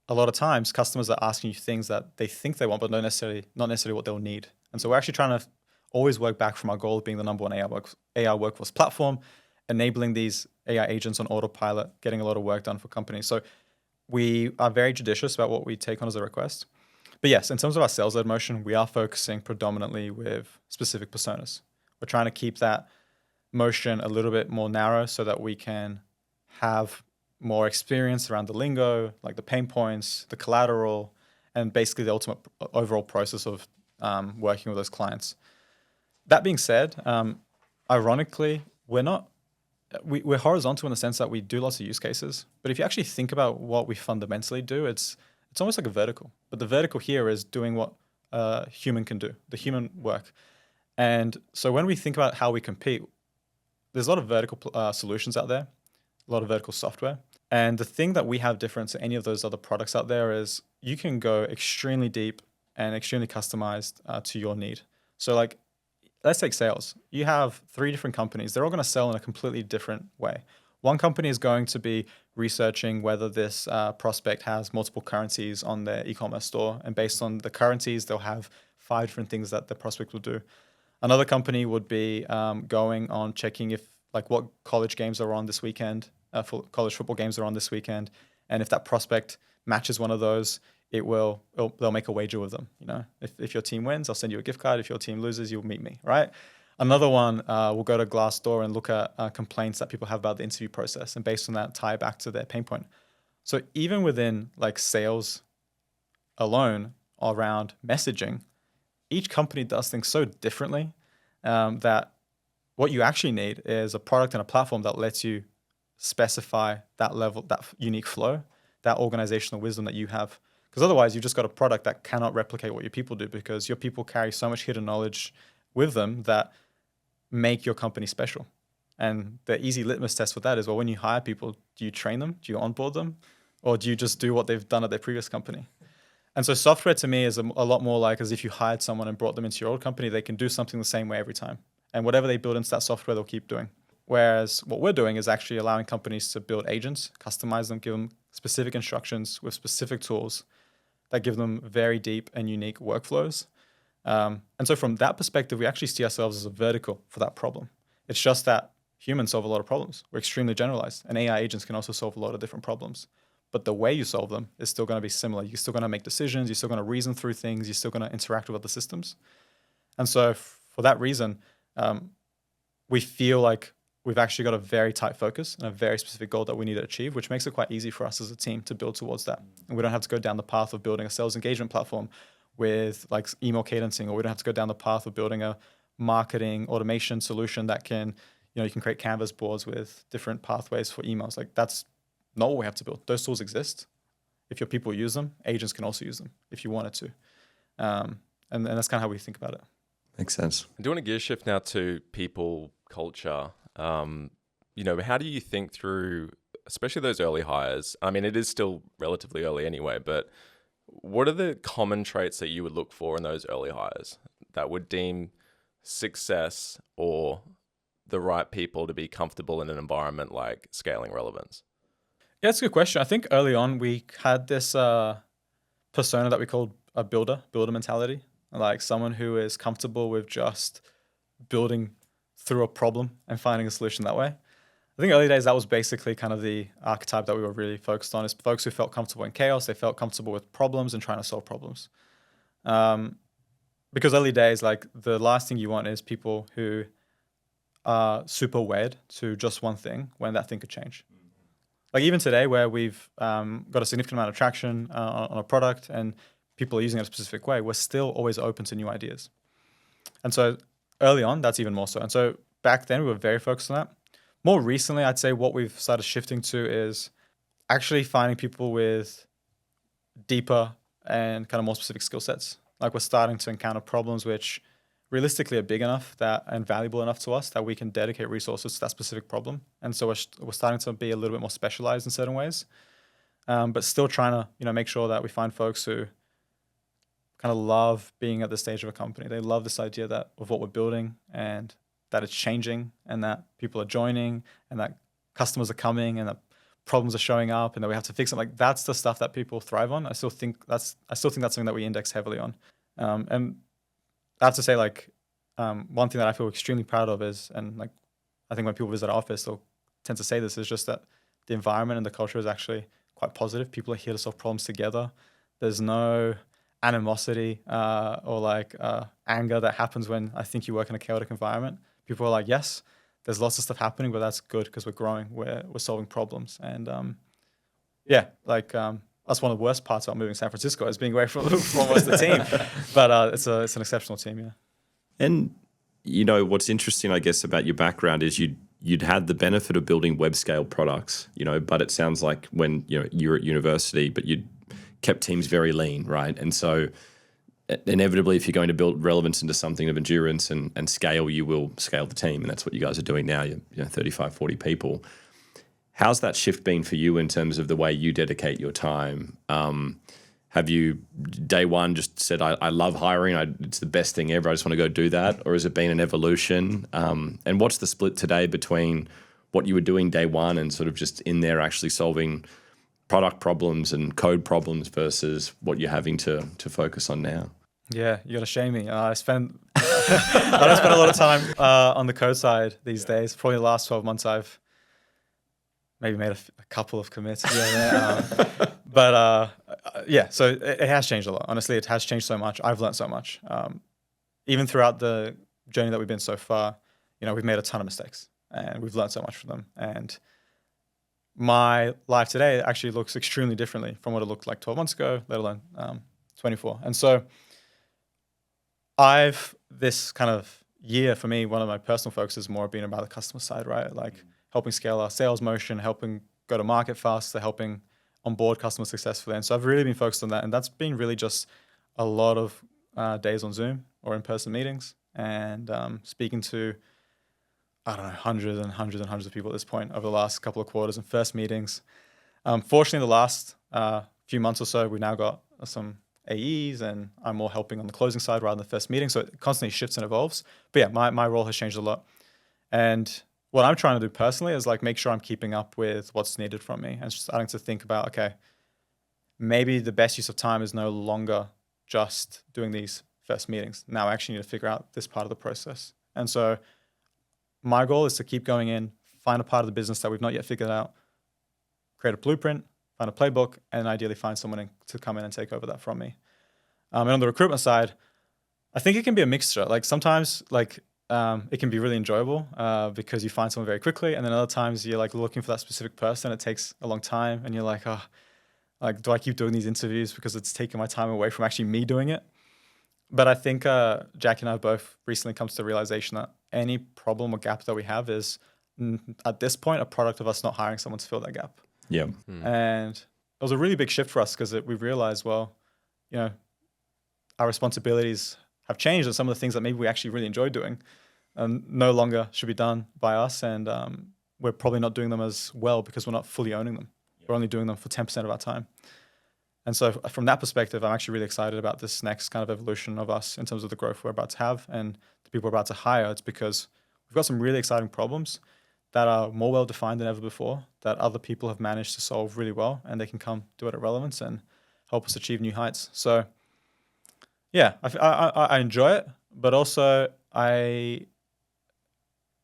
a lot of times customers are asking you things that they think they want, but not necessarily what they'll need. And so we're actually trying to always work back from our goal of being the number one AI workforce platform, enabling these AI agents on autopilot, getting a lot of work done for companies. So we are very judicious about what we take on as a request. But yes, in terms of our sales-led motion, we are focusing predominantly with specific personas. We're trying to keep that motion a little bit more narrow so that we can have more experience around the lingo, like the pain points, the collateral, and basically the ultimate overall process of working with those clients. That being said, ironically, we're horizontal in the sense that we do lots of use cases. But if you actually think about what we fundamentally do, it's almost like a vertical. But the vertical here is doing what a human can do, the human work. And so when we think about how we compete, there's a lot of vertical solutions out there, a lot of vertical software. And the thing that we have different to any of those other products out there is you can go extremely deep and extremely customized to your need. So like, let's take sales. You have 3 different companies. They're all going to sell in a completely different way. One company is going to be researching whether this prospect has multiple currencies on their e-commerce store. And based on the currencies, they'll have 5 different things that the prospect will do. Another company would be going on checking if like what college games are on this weekend, for college football games are on this weekend. And if that prospect matches one of those, they'll make a wager with them. You know, if your team wins, I'll send you a gift card. If your team loses, you'll meet me, right? Another one will go to Glassdoor and look at complaints that people have about the interview process, and based on that, tie back to their pain point. So even within like sales alone around messaging, each company does things so differently that what you actually need is a product and a platform that lets you specify that level, that unique flow, that organizational wisdom that you have. Because otherwise, you've just got a product that cannot replicate what your people do, because your people carry so much hidden knowledge with them that make your company special. And the easy litmus test for that is, well, when you hire people, do you train them? Do you onboard them? Or do you just do what they've done at their previous company? And so software to me is a lot more like as if you hired someone and brought them into your old company, they can do something the same way every time. And whatever they build into that software, they'll keep doing. Whereas what we're doing is actually allowing companies to build agents, customize them, give them specific instructions with specific tools that give them very deep and unique workflows. And so from that perspective, we actually see ourselves as a vertical for that problem. It's just that humans solve a lot of problems. We're extremely generalized, and AI agents can also solve a lot of different problems. But the way you solve them is still going to be similar. You're still going to make decisions. You're still going to reason through things. You're still going to interact with other systems. And so for that reason, we feel like we've actually got a very tight focus and a very specific goal that we need to achieve, which makes it quite easy for us as a team to build towards that. And we don't have to go down the path of building a sales engagement platform with like email cadencing, or we don't have to go down the path of building a marketing automation solution that can, you can create canvas boards with different pathways for emails. Like that's not what we have to build. Those tools exist. If your people use them, agents can also use them if you wanted to. And that's kind of how we think about it. Makes sense. I do want to gear shift now to people culture. How do you think through, especially those early hires? I mean, it is still relatively early anyway, but what are the common traits that you would look for in those early hires that would deem success or the right people to be comfortable in an environment like scaling relevance? Yeah, that's a good question. I think early on we had this persona that we called a builder mentality, like someone who is comfortable with just building through a problem and finding a solution that way. I think early days that was basically kind of the archetype that we were really focused on, is folks who felt comfortable in chaos. They felt comfortable with problems and trying to solve problems. Because early days, like the last thing you want is people who are super wed to just one thing when that thing could change. Like even today, where we've got a significant amount of traction on a product and people are using it a specific way, we're still always open to new ideas. And so early on, that's even more so. And so back then, we were very focused on that. More recently, I'd say what we've started shifting to is actually finding people with deeper and kind of more specific skill sets. Like we're starting to encounter problems which realistically are big enough and valuable enough to us that we can dedicate resources to that specific problem. And so we're starting to be a little bit more specialized in certain ways, but still trying to make sure that we find folks who kind of love being at this stage of a company. They love this idea of what we're building and that it's changing and that people are joining and that customers are coming and that problems are showing up and that we have to fix them. Like that's the stuff that people thrive on. I still think that's something that we index heavily on. And I have to say, like, one thing that I feel extremely proud of is, and like, I think when people visit our office, they'll tend to say this, is just that the environment and the culture is actually quite positive. People are here to solve problems together. There's no animosity or like anger that happens when I think you work in a chaotic environment. People are like, yes, there's lots of stuff happening, but that's good because we're growing, we're solving problems. And that's one of the worst parts about moving to San Francisco is being away from almost the team. But it's an exceptional team, yeah. And you know what's interesting, I guess, about your background is you'd had the benefit of building web scale products, you know, but it sounds like when you're at university, but you kept teams very lean, right? And so inevitably, if you're going to build relevance into something of endurance and scale, you will scale the team, and that's what you guys are doing now. You're 35, 40 people. How's that shift been for you in terms of the way you dedicate your time? Have you, day one, just said, I love hiring, it's the best thing ever, I just want to go do that? Or has it been an evolution? And what's the split today between what you were doing day one and sort of just in there actually solving product problems and code problems versus what you're having to focus on now? Yeah, you got to shame me. I don't spend a lot of time on the code side these days. Probably the last 12 months I've maybe made a couple of commits. So it has changed a lot. Honestly, it has changed so much. I've learned so much. Even throughout the journey that we've been so far, we've made a ton of mistakes and we've learned so much from them. And my life today actually looks extremely differently from what it looked like 12 months ago, let alone 24. And so this kind of year for me, one of my personal focuses more been about the customer side, right? Like helping scale our sales motion, helping go to market faster, helping onboard customers successfully. And so I've really been focused on that. And that's been really just a lot of days on Zoom or in-person meetings and speaking to, I don't know, hundreds and hundreds of people at this point over the last couple of quarters and first meetings. Fortunately, the last few months or so, we've now got some AEs and I'm more helping on the closing side rather than the first meeting. So it constantly shifts and evolves. But yeah, my role has changed a lot. And what I'm trying to do personally is like make sure I'm keeping up with what's needed from me and starting to think about, okay, maybe the best use of time is no longer just doing these first meetings. Now I actually need to figure out this part of the process. And so my goal is to keep going in, find a part of the business that we've not yet figured out, create a blueprint, find a playbook, and ideally find someone to come in and take over that from me. And on the recruitment side, I think it can be a mixture. Like sometimes it can be really enjoyable because you find someone very quickly. And then other times you're like looking for that specific person. It takes a long time and you're like, do I keep doing these interviews because it's taking my time away from actually me doing it? But I think Jackie and I both recently come to the realization that any problem or gap that we have is at this point a product of us not hiring someone to fill that gap. Yeah. And it was a really big shift for us because we realized, well, our responsibilities have changed and some of the things that maybe we actually really enjoy doing no longer should be done by us. And we're probably not doing them as well because we're not fully owning them. We're only doing them for 10% of our time. And so from that perspective, I'm actually really excited about this next kind of evolution of us in terms of the growth we're about to have and the people we're about to hire. It's because we've got some really exciting problems that are more well-defined than ever before, that other people have managed to solve really well, and they can come do it at Relevance and help us achieve new heights. So yeah, I enjoy it, but also I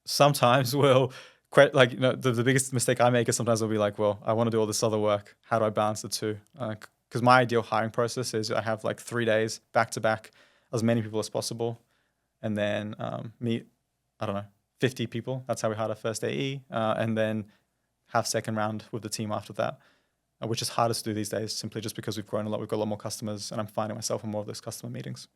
sometimes will the biggest mistake I make is sometimes I'll be like, well, I want to do all this other work. How do I balance the two? Because my ideal hiring process is I have like 3 days back to back, as many people as possible, and then meet, 50 people. That's how we hired our first AE, and then have second round with the team after that, which is hardest to do these days simply just because we've grown a lot. We've got a lot more customers, and I'm finding myself in more of those customer meetings.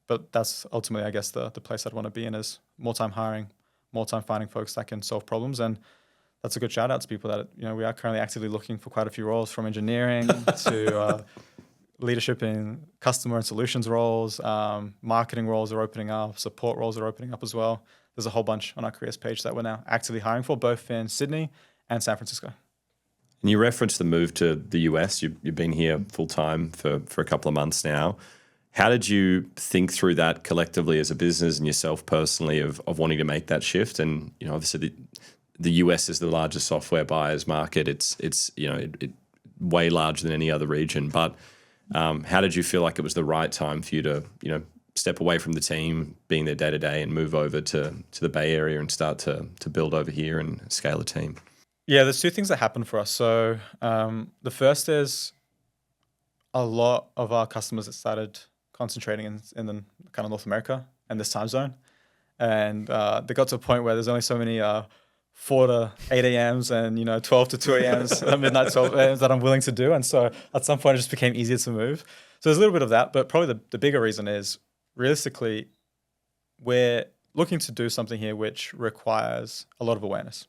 But that's ultimately, I guess, the place I'd want to be in is more time hiring, more time finding folks that can solve problems. And that's a good shout out to people that, we are currently actively looking for quite a few roles from engineering to leadership in customer and solutions roles, marketing roles are opening up, support roles are opening up as well. There's a whole bunch on our careers page that we're now actively hiring for, both in Sydney and San Francisco. And you referenced the move to the US. You've been here full time for a couple of months now. How did you think through that collectively as a business and yourself personally of wanting to make that shift? And obviously the US is the largest software buyers market. It's it way larger than any other region. But how did you feel like it was the right time for you to step away from the team, being there day to day, and move over to the Bay Area and start to build over here and scale a team? Yeah, there's two things that happened for us. So the first is a lot of our customers that started concentrating in the kind of North America and this time zone. And they got to a point where there's only so many 4 to 8 a.m.s and 12 to 2 a.m.s, midnight 12 a.m.s that I'm willing to do. And so at some point it just became easier to move. So there's a little bit of that, but probably the bigger reason is realistically we're looking to do something here which requires a lot of awareness.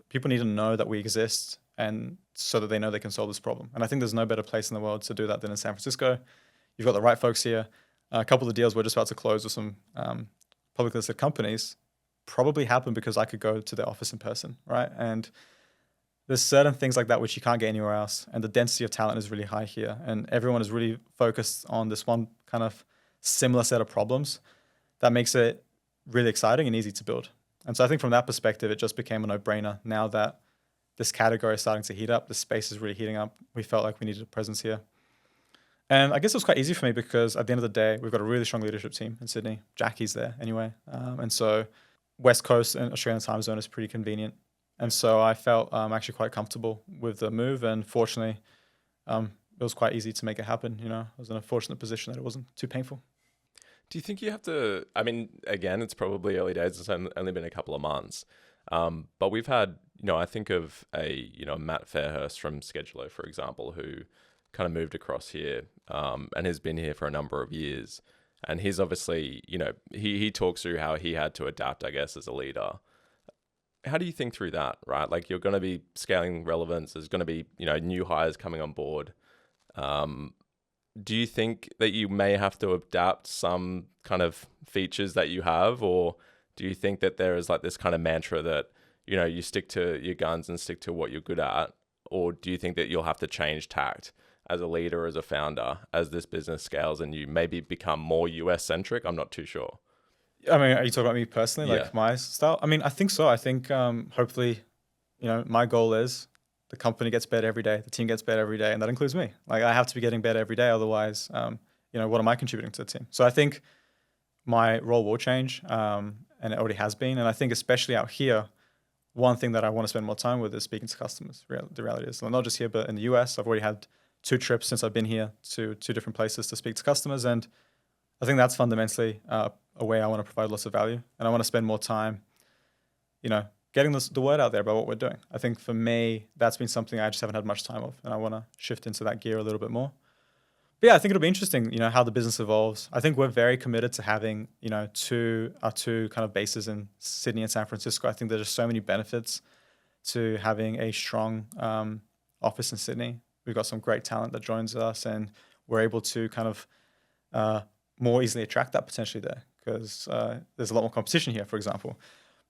People need to know that we exist, and so that they know they can solve this problem. And I think there's no better place in the world to do that than in San Francisco. You've got the right folks here. A couple of the deals we're just about to close with some publicly listed companies probably happened because I could go to their office in person, right? And there's certain things like that which you can't get anywhere else. And the density of talent is really high here. And everyone is really focused on this one kind of similar set of problems that makes it really exciting and easy to build. And so I think from that perspective, it just became a no-brainer. Now that this category is starting to heat up, the space is really heating up, we felt like we needed a presence here. And I guess it was quite easy for me because at the end of the day, we've got a really strong leadership team in Sydney. Jackie's there anyway. And so West Coast and Australian time zone is pretty convenient. And so I felt actually quite comfortable with the move. And fortunately, it was quite easy to make it happen. I was in a fortunate position that it wasn't too painful. Do you think you have to, I mean, again, it's probably early days. It's only been a couple of months. But we've had, I think of Matt Fairhurst from Scheduler, for example, who kind of moved across here and has been here for a number of years. And he's obviously, he talks through how he had to adapt, I guess, as a leader. How do you think through that, right? Like you're going to be scaling relevance. There's going to be, new hires coming on board. Do you think that you may have to adapt some kind of features that you have? Or do you think that there is like this kind of mantra that, you stick to your guns and stick to what you're good at? Or do you think that you'll have to change tact as a leader, as a founder, as this business scales and you maybe become more US centric? I'm not too sure. I mean, are you talking about me personally, like Yeah. my style? I mean, I think so. I think hopefully, my goal is the company gets better every day, the team gets better every day, and that includes me. Like I have to be getting better every day. Otherwise, what am I contributing to the team? So I think my role will change, and it already has been. And I think especially out here, one thing that I want to spend more time with is speaking to customers. The reality is not just here, but in the US, I've already had 2 trips since I've been here to 2 different places to speak to customers. And I think that's fundamentally a way I want to provide lots of value. And I want to spend more time, getting the word out there about what we're doing. I think for me, that's been something I just haven't had much time of. And I want to shift into that gear a little bit more. But yeah, I think it'll be interesting, how the business evolves. I think we're very committed to having, our two kind of bases in Sydney and San Francisco. I think there's just so many benefits to having a strong office in Sydney. We've got some great talent that joins us, and we're able to kind of more easily attract that potentially there because there's a lot more competition here, for example.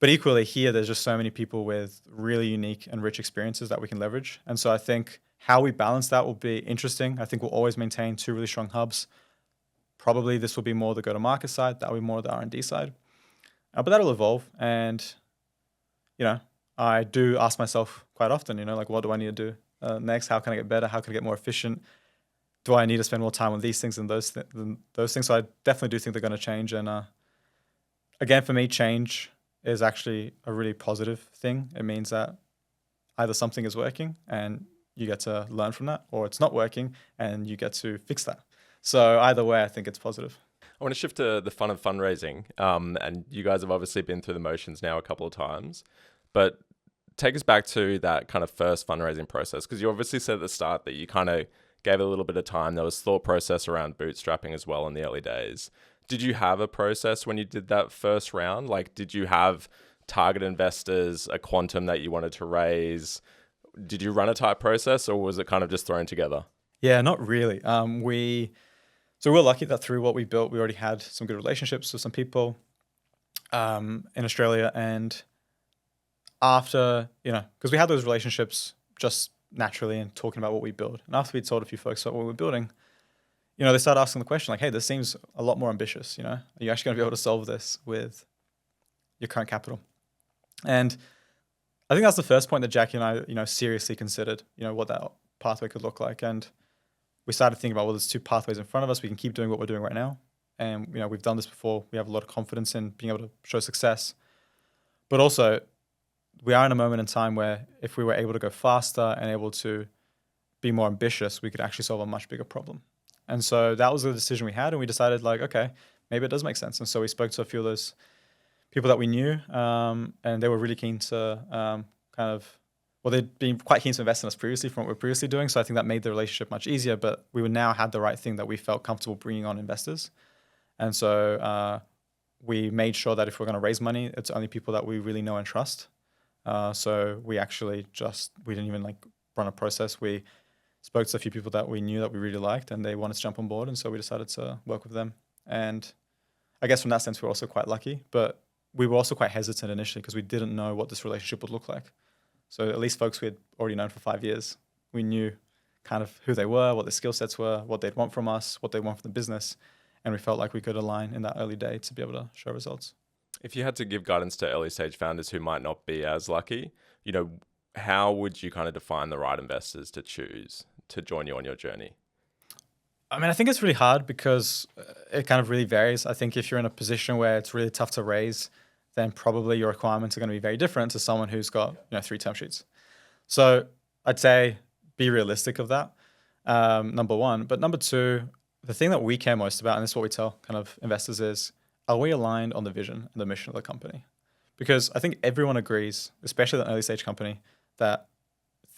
But equally here, there's just so many people with really unique and rich experiences that we can leverage. And so I think how we balance that will be interesting. I think we'll always maintain 2 really strong hubs. Probably this will be more the go-to-market side. That will be more the R&D side. But that'll evolve. And, I do ask myself quite often, like, what do I need to do next? How can I get better? How can I get more efficient? Do I need to spend more time on these things than those things? So I definitely do think they're going to change. And again, for me, change is actually a really positive thing. It means that either something is working and you get to learn from that, or it's not working and you get to fix that. So either way, I think it's positive. I want to shift to the fun of fundraising. And you guys have obviously been through the motions now a couple of times, but take us back to that kind of first fundraising process. Because you obviously said at the start that you kind of gave it a little bit of time. There was thought process around bootstrapping as well in the early days. Did you have a process when you did that first round? Like, did you have target investors, a quantum that you wanted to raise? Did you run a tight process, or was it kind of just thrown together? Yeah, not really. So we're lucky that through what we built, we already had some good relationships with some people in Australia. And after, because we had those relationships just naturally and talking about what we build. And after we'd told a few folks about what we were building, they started asking the question like, hey, this seems a lot more ambitious. Are you actually going to be able to solve this with your current capital? And I think that's the first point that Jackie and I, seriously considered, what that pathway could look like. And we started thinking about, well, there's two pathways in front of us. We can keep doing what we're doing right now. And, we've done this before. We have a lot of confidence in being able to show success. But also, we are in a moment in time where if we were able to go faster and able to be more ambitious, we could actually solve a much bigger problem. And so that was the decision we had. And we decided like, okay, maybe it does make sense. And so we spoke to a few of those people that we knew, and they were really keen to they'd been quite keen to invest in us previously from what we were previously doing. So I think that made the relationship much easier, but we now had the right thing that we felt comfortable bringing on investors. And so we made sure that if we're going to raise money, it's only people that we really know and trust. So we actually we didn't even like run a process. We spoke to a few people that we knew that we really liked and they wanted to jump on board. And so we decided to work with them. And I guess from that sense, we're also quite lucky, but we were also quite hesitant initially because we didn't know what this relationship would look like. So at least folks we had already known for 5 years, we knew kind of who they were, what their skill sets were, what they'd want from us, what they want from the business. And we felt like we could align in that early day to be able to show results. If you had to give guidance to early stage founders who might not be as lucky, how would you kind of define the right investors to choose to join you on your journey? I mean, I think it's really hard because it kind of really varies. I think if you're in a position where it's really tough to raise, then probably your requirements are going to be very different to someone who's got 3 term sheets. So I'd say be realistic of that, number one. But number two, the thing that we care most about, and this is what we tell kind of investors is, are we aligned on the vision and the mission of the company? Because I think everyone agrees, especially the early stage company, that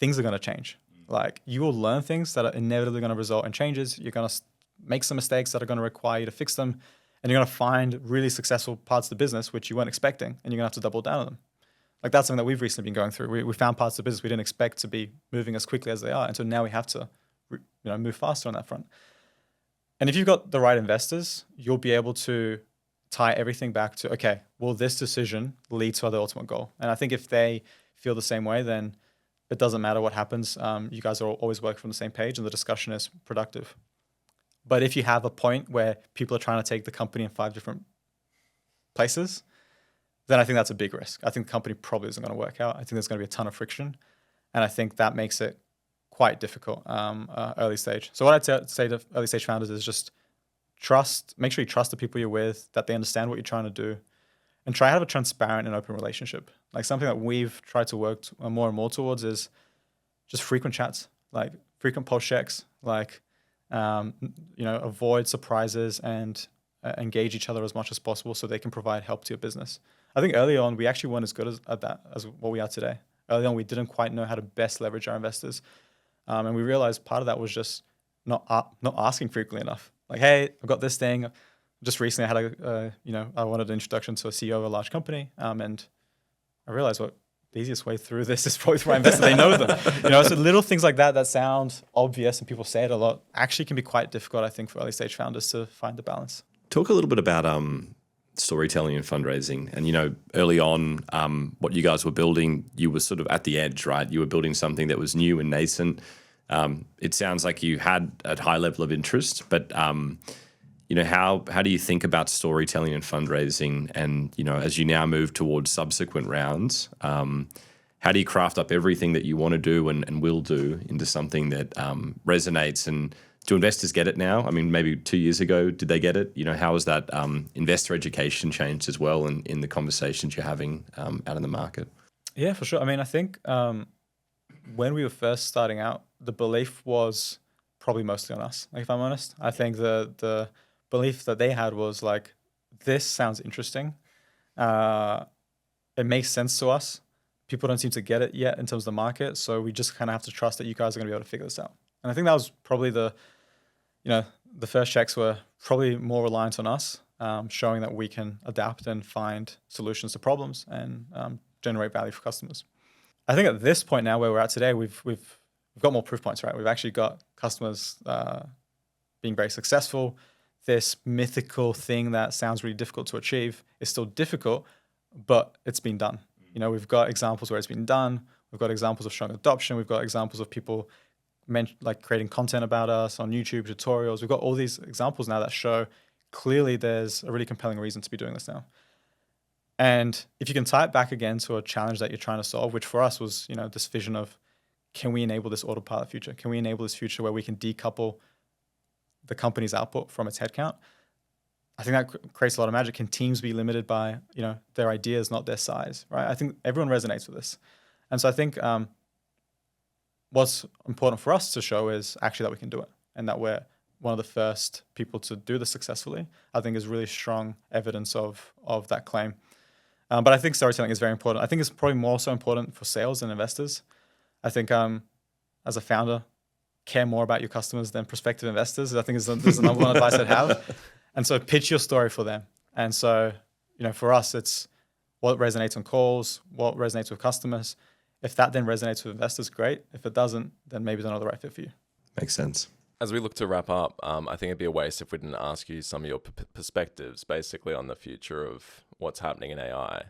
things are going to change. Like you will learn things that are inevitably going to result in changes. You're going to make some mistakes that are going to require you to fix them. And you're going to find really successful parts of the business which you weren't expecting, and you're going to have to double down on them. Like that's something that we've recently been going through. We found parts of the business we didn't expect to be moving as quickly as they are. And so now we have to move faster on that front. And if you've got the right investors, you'll be able to tie everything back to, okay, will this decision lead to the ultimate goal? And I think if they feel the same way, then it doesn't matter what happens. You guys are always working from the same page and the discussion is productive. But if you have a point where people are trying to take the company in 5 different places, then I think that's a big risk. I think the company probably isn't going to work out. I think there's going to be a ton of friction. And I think that makes it quite difficult early stage. So what I'd say to early stage founders is just make sure you trust the people you're with, that they understand what you're trying to do, and try to have a transparent and open relationship. Like something that we've tried to work more and more towards is just frequent chats, like frequent pulse checks, like, avoid surprises and engage each other as much as possible so they can provide help to your business. I think early on, we actually weren't as good at that as what we are today. Early on, we didn't quite know how to best leverage our investors. And we realized part of that was just not asking frequently enough. Like, hey, I've got this thing. Just recently I had I wanted an introduction to a CEO of a large company. And I realized the easiest way through this is probably through my investor. They know them. So little things like that sound obvious and people say it a lot actually can be quite difficult, I think, for early stage founders to find the balance. Talk a little bit about storytelling and fundraising. And, early on, what you guys were building, you were sort of at the edge, right? You were building something that was new and nascent. It sounds like you had a high level of interest, but, how do you think about storytelling and fundraising? And, as you now move towards subsequent rounds, how do you craft up everything that you want to do and will do into something that resonates? And do investors get it now? I mean, maybe 2 years ago, did they get it? How has that investor education changed as well in the conversations you're having out in the market? Yeah, for sure. I mean, I think when we were first starting out, the belief was probably mostly on us, like, if I'm honest. I think the belief that they had was like, this sounds interesting. It makes sense to us. People don't seem to get it yet in terms of the market. So we just kind of have to trust that you guys are going to be able to figure this out. And I think that was probably the first checks were probably more reliant on us, showing that we can adapt and find solutions to problems and generate value for customers. I think at this point now where we're at today, we've got more proof points, right? We've actually got customers being very successful. This mythical thing that sounds really difficult to achieve is still difficult, but it's been done. We've got examples where it's been done. We've got examples of strong adoption. We've got examples of people like creating content about us on YouTube, tutorials. We've got all these examples now that show clearly there's a really compelling reason to be doing this now. And if you can tie it back again to a challenge that you're trying to solve, which for us was, this vision of, can we enable this autopilot future? Can we enable this future where we can decouple the company's output from its headcount? I think that creates a lot of magic. Can teams be limited by, their ideas, not their size, right? I think everyone resonates with this. And so I think what's important for us to show is actually that we can do it, and that we're one of the first people to do this successfully, I think is really strong evidence of that claim. But I think storytelling is very important. I think it's probably more so important for sales and investors. I think as a founder, care more about your customers than prospective investors. I think is the number one advice I'd have. And so pitch your story for them. And so, for us, it's what resonates on calls, what resonates with customers. If that then resonates with investors, great. If it doesn't, then maybe it's not the right fit for you. Makes sense. As we look to wrap up, I think it'd be a waste if we didn't ask you some of your perspectives basically on the future of what's happening in AI.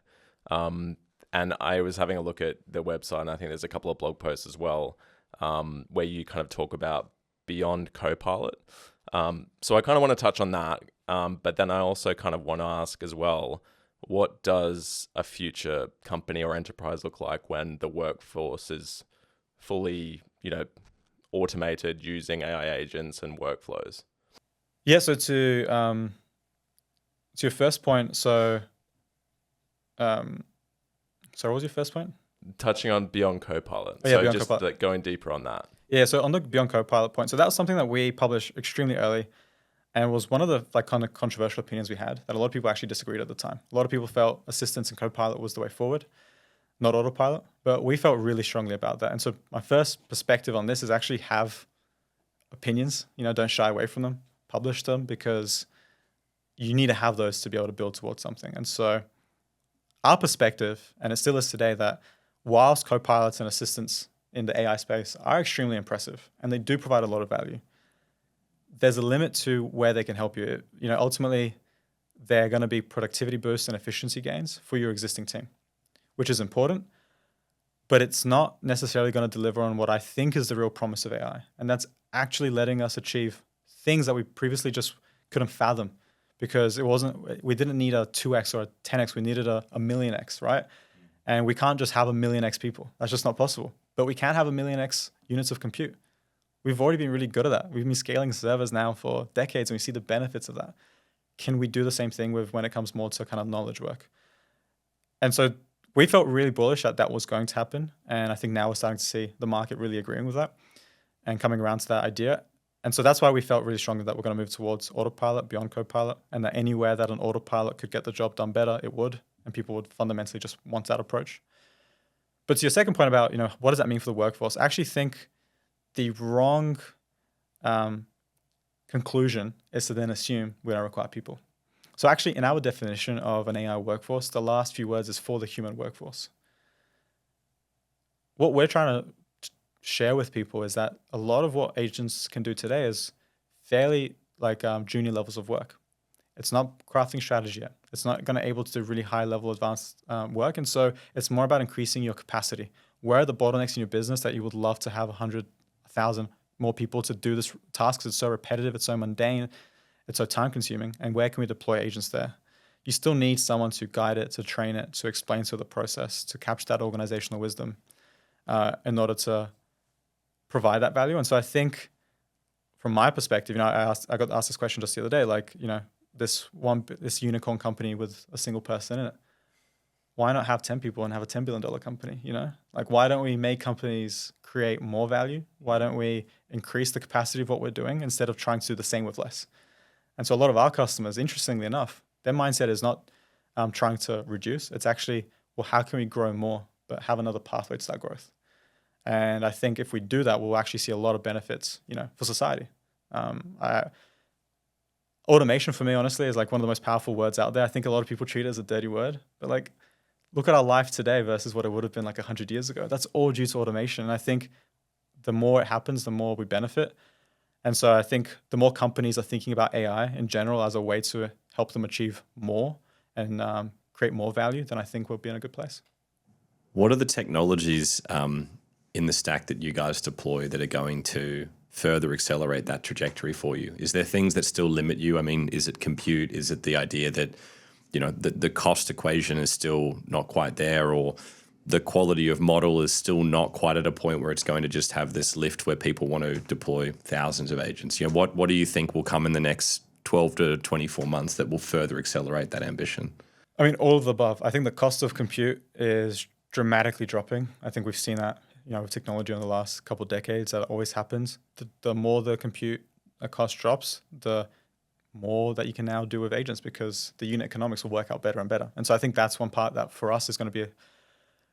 And I was having a look at the website, and I think there's a couple of blog posts as well, where you kind of talk about beyond Copilot. So I kind of want to touch on that. But then I also kind of want to ask as well, what does a future company or enterprise look like when the workforce is fully, automated using AI agents and workflows? Yeah, so to your first point, so what was your first point? Touching on beyond Copilot. Oh, yeah, so beyond just Copilot. going deeper on that. Yeah, so on the beyond Copilot point, so that was something that we published extremely early, and was one of the kind of controversial opinions we had that a lot of people actually disagreed at the time. A lot of people felt assistance in Copilot was the way forward, not autopilot, but we felt really strongly about that. And so my first perspective on this is actually have opinions, don't shy away from them, publish them, because you need to have those to be able to build towards something. And so our perspective, and it still is today, that whilst copilots and assistants in the AI space are extremely impressive and they do provide a lot of value, there's a limit to where they can help you. Ultimately, they're going to be productivity boosts and efficiency gains for your existing team, which is important, but it's not necessarily going to deliver on what I think is the real promise of AI. And that's actually letting us achieve things that we previously just couldn't fathom, because we didn't need a 2x or a 10x, we needed a million X, right? And we can't just have a million X people. That's just not possible. But we can have a million X units of compute. We've already been really good at that. We've been scaling servers now for decades, and we see the benefits of that. Can we do the same thing when it comes more to kind of knowledge work? And so we felt really bullish that was going to happen. And I think now we're starting to see the market really agreeing with that and coming around to that idea. And so that's why we felt really strongly that we're going to move towards autopilot beyond Copilot, and that anywhere that an autopilot could get the job done better, it would, and people would fundamentally just want that approach. But to your second point about, what does that mean for the workforce? I actually think the wrong conclusion is to then assume we don't require people. So actually, in our definition of an AI workforce, the last few words is for the human workforce. What we're trying to share with people is that a lot of what agents can do today is fairly junior levels of work. It's not crafting strategy yet. It's not going to able to do really high level advanced work. And so it's more about increasing your capacity. Where are the bottlenecks in your business that you would love to have 100, 1,000 more people to do this task? Because it's so repetitive, it's so mundane, it's so time consuming. And where can we deploy agents there? You still need someone to guide it, to train it, to explain to the process, to capture that organizational wisdom in order to provide that value. And so I think from my perspective, I got asked this question just the other day, this unicorn company with a single person in it, why not have 10 people and have a $10 billion company? Why don't we make companies create more value? Why don't we increase the capacity of what we're doing instead of trying to do the same with less? And so a lot of our customers, interestingly enough, their mindset is not trying to reduce. It's actually, well, how can we grow more, but have another pathway to that growth? And I think if we do that, we'll actually see a lot of benefits, for society. Automation for me, honestly, is one of the most powerful words out there. I think a lot of people treat it as a dirty word, but look at our life today versus what it would have been 100 years ago. That's all due to automation. And I think the more it happens, the more we benefit. And so I think the more companies are thinking about AI in general as a way to help them achieve more and create more value, then I think we'll be in a good place. What are the technologies in the stack that you guys deploy that are going to further accelerate that trajectory for you? Is there things that still limit you? I mean, is it compute? Is it the idea that, the cost equation is still not quite there, or the quality of model is still not quite at a point where it's going to just have this lift where people want to deploy thousands of agents? What do you think will come in the next 12 to 24 months that will further accelerate that ambition? I mean, all of the above. I think the cost of compute is dramatically dropping. I think we've seen that, with technology in the last couple of decades. That always happens. The more the compute cost drops, the more that you can now do with agents, because the unit economics will work out better and better. And so I think that's one part that for us is going to be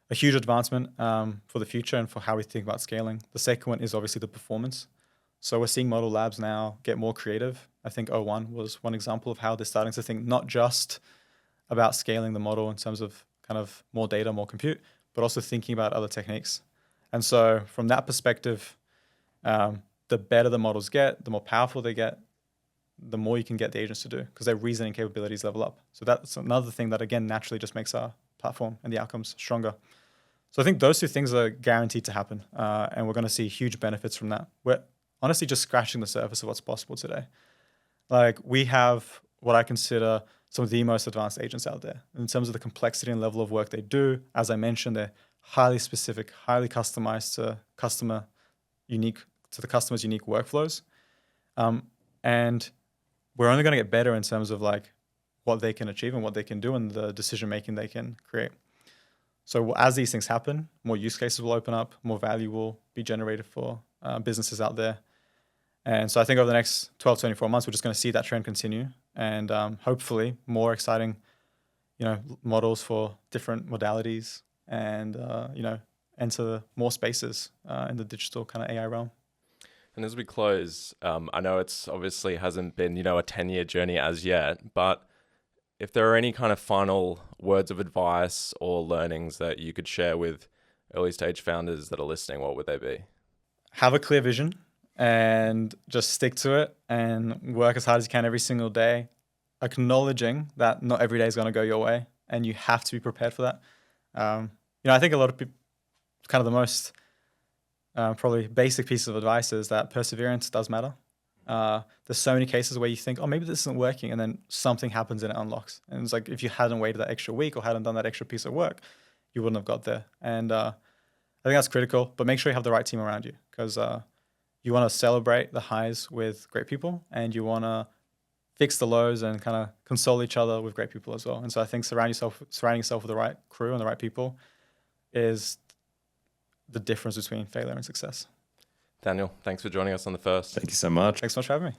a huge advancement for the future and for how we think about scaling. The second one is obviously the performance. So we're seeing model labs now get more creative. I think O1 was one example of how they're starting to think not just about scaling the model in terms of kind of more data, more compute, but also thinking about other techniques. And so from that perspective, the better the models get, the more powerful they get, the more you can get the agents to do, because their reasoning capabilities level up. So that's another thing that, again, naturally just makes our platform and the outcomes stronger. So I think those two things are guaranteed to happen, and we're going to see huge benefits from that. We're honestly just scratching the surface of what's possible today. Like, we have what I consider some of the most advanced agents out there in terms of the complexity and level of work they do. As I mentioned, they're highly specific, highly customized to the customer's unique workflows. And we're only going to get better in terms of like what they can achieve and what they can do and the decision making they can create. So as these things happen, more use cases will open up, more value will be generated for businesses out there. And so I think over the next 12, 24 months, we're just going to see that trend continue, and hopefully more exciting, models for different modalities, and enter more spaces in the digital kind of AI realm. And as we close, I know it's obviously hasn't been, a 10-year journey as yet, but if there are any kind of final words of advice or learnings that you could share with early stage founders that are listening, what would they be? Have a clear vision and just stick to it and work as hard as you can every single day, acknowledging that not every day is going to go your way, and you have to be prepared for that. I think a lot of people, kind of the most probably basic piece of advice is that perseverance does matter. There's so many cases where you think, oh, maybe this isn't working, and then something happens and it unlocks. And it's like, if you hadn't waited that extra week or hadn't done that extra piece of work, you wouldn't have got there. And I think that's critical, but make sure you have the right team around you, because you want to celebrate the highs with great people, and you want to fix the lows and kind of console each other with great people as well. And so I think surrounding yourself with the right crew and the right people is the difference between failure and success. Daniel, thanks for joining us on The First. Thank you so much. Thanks so much for having me.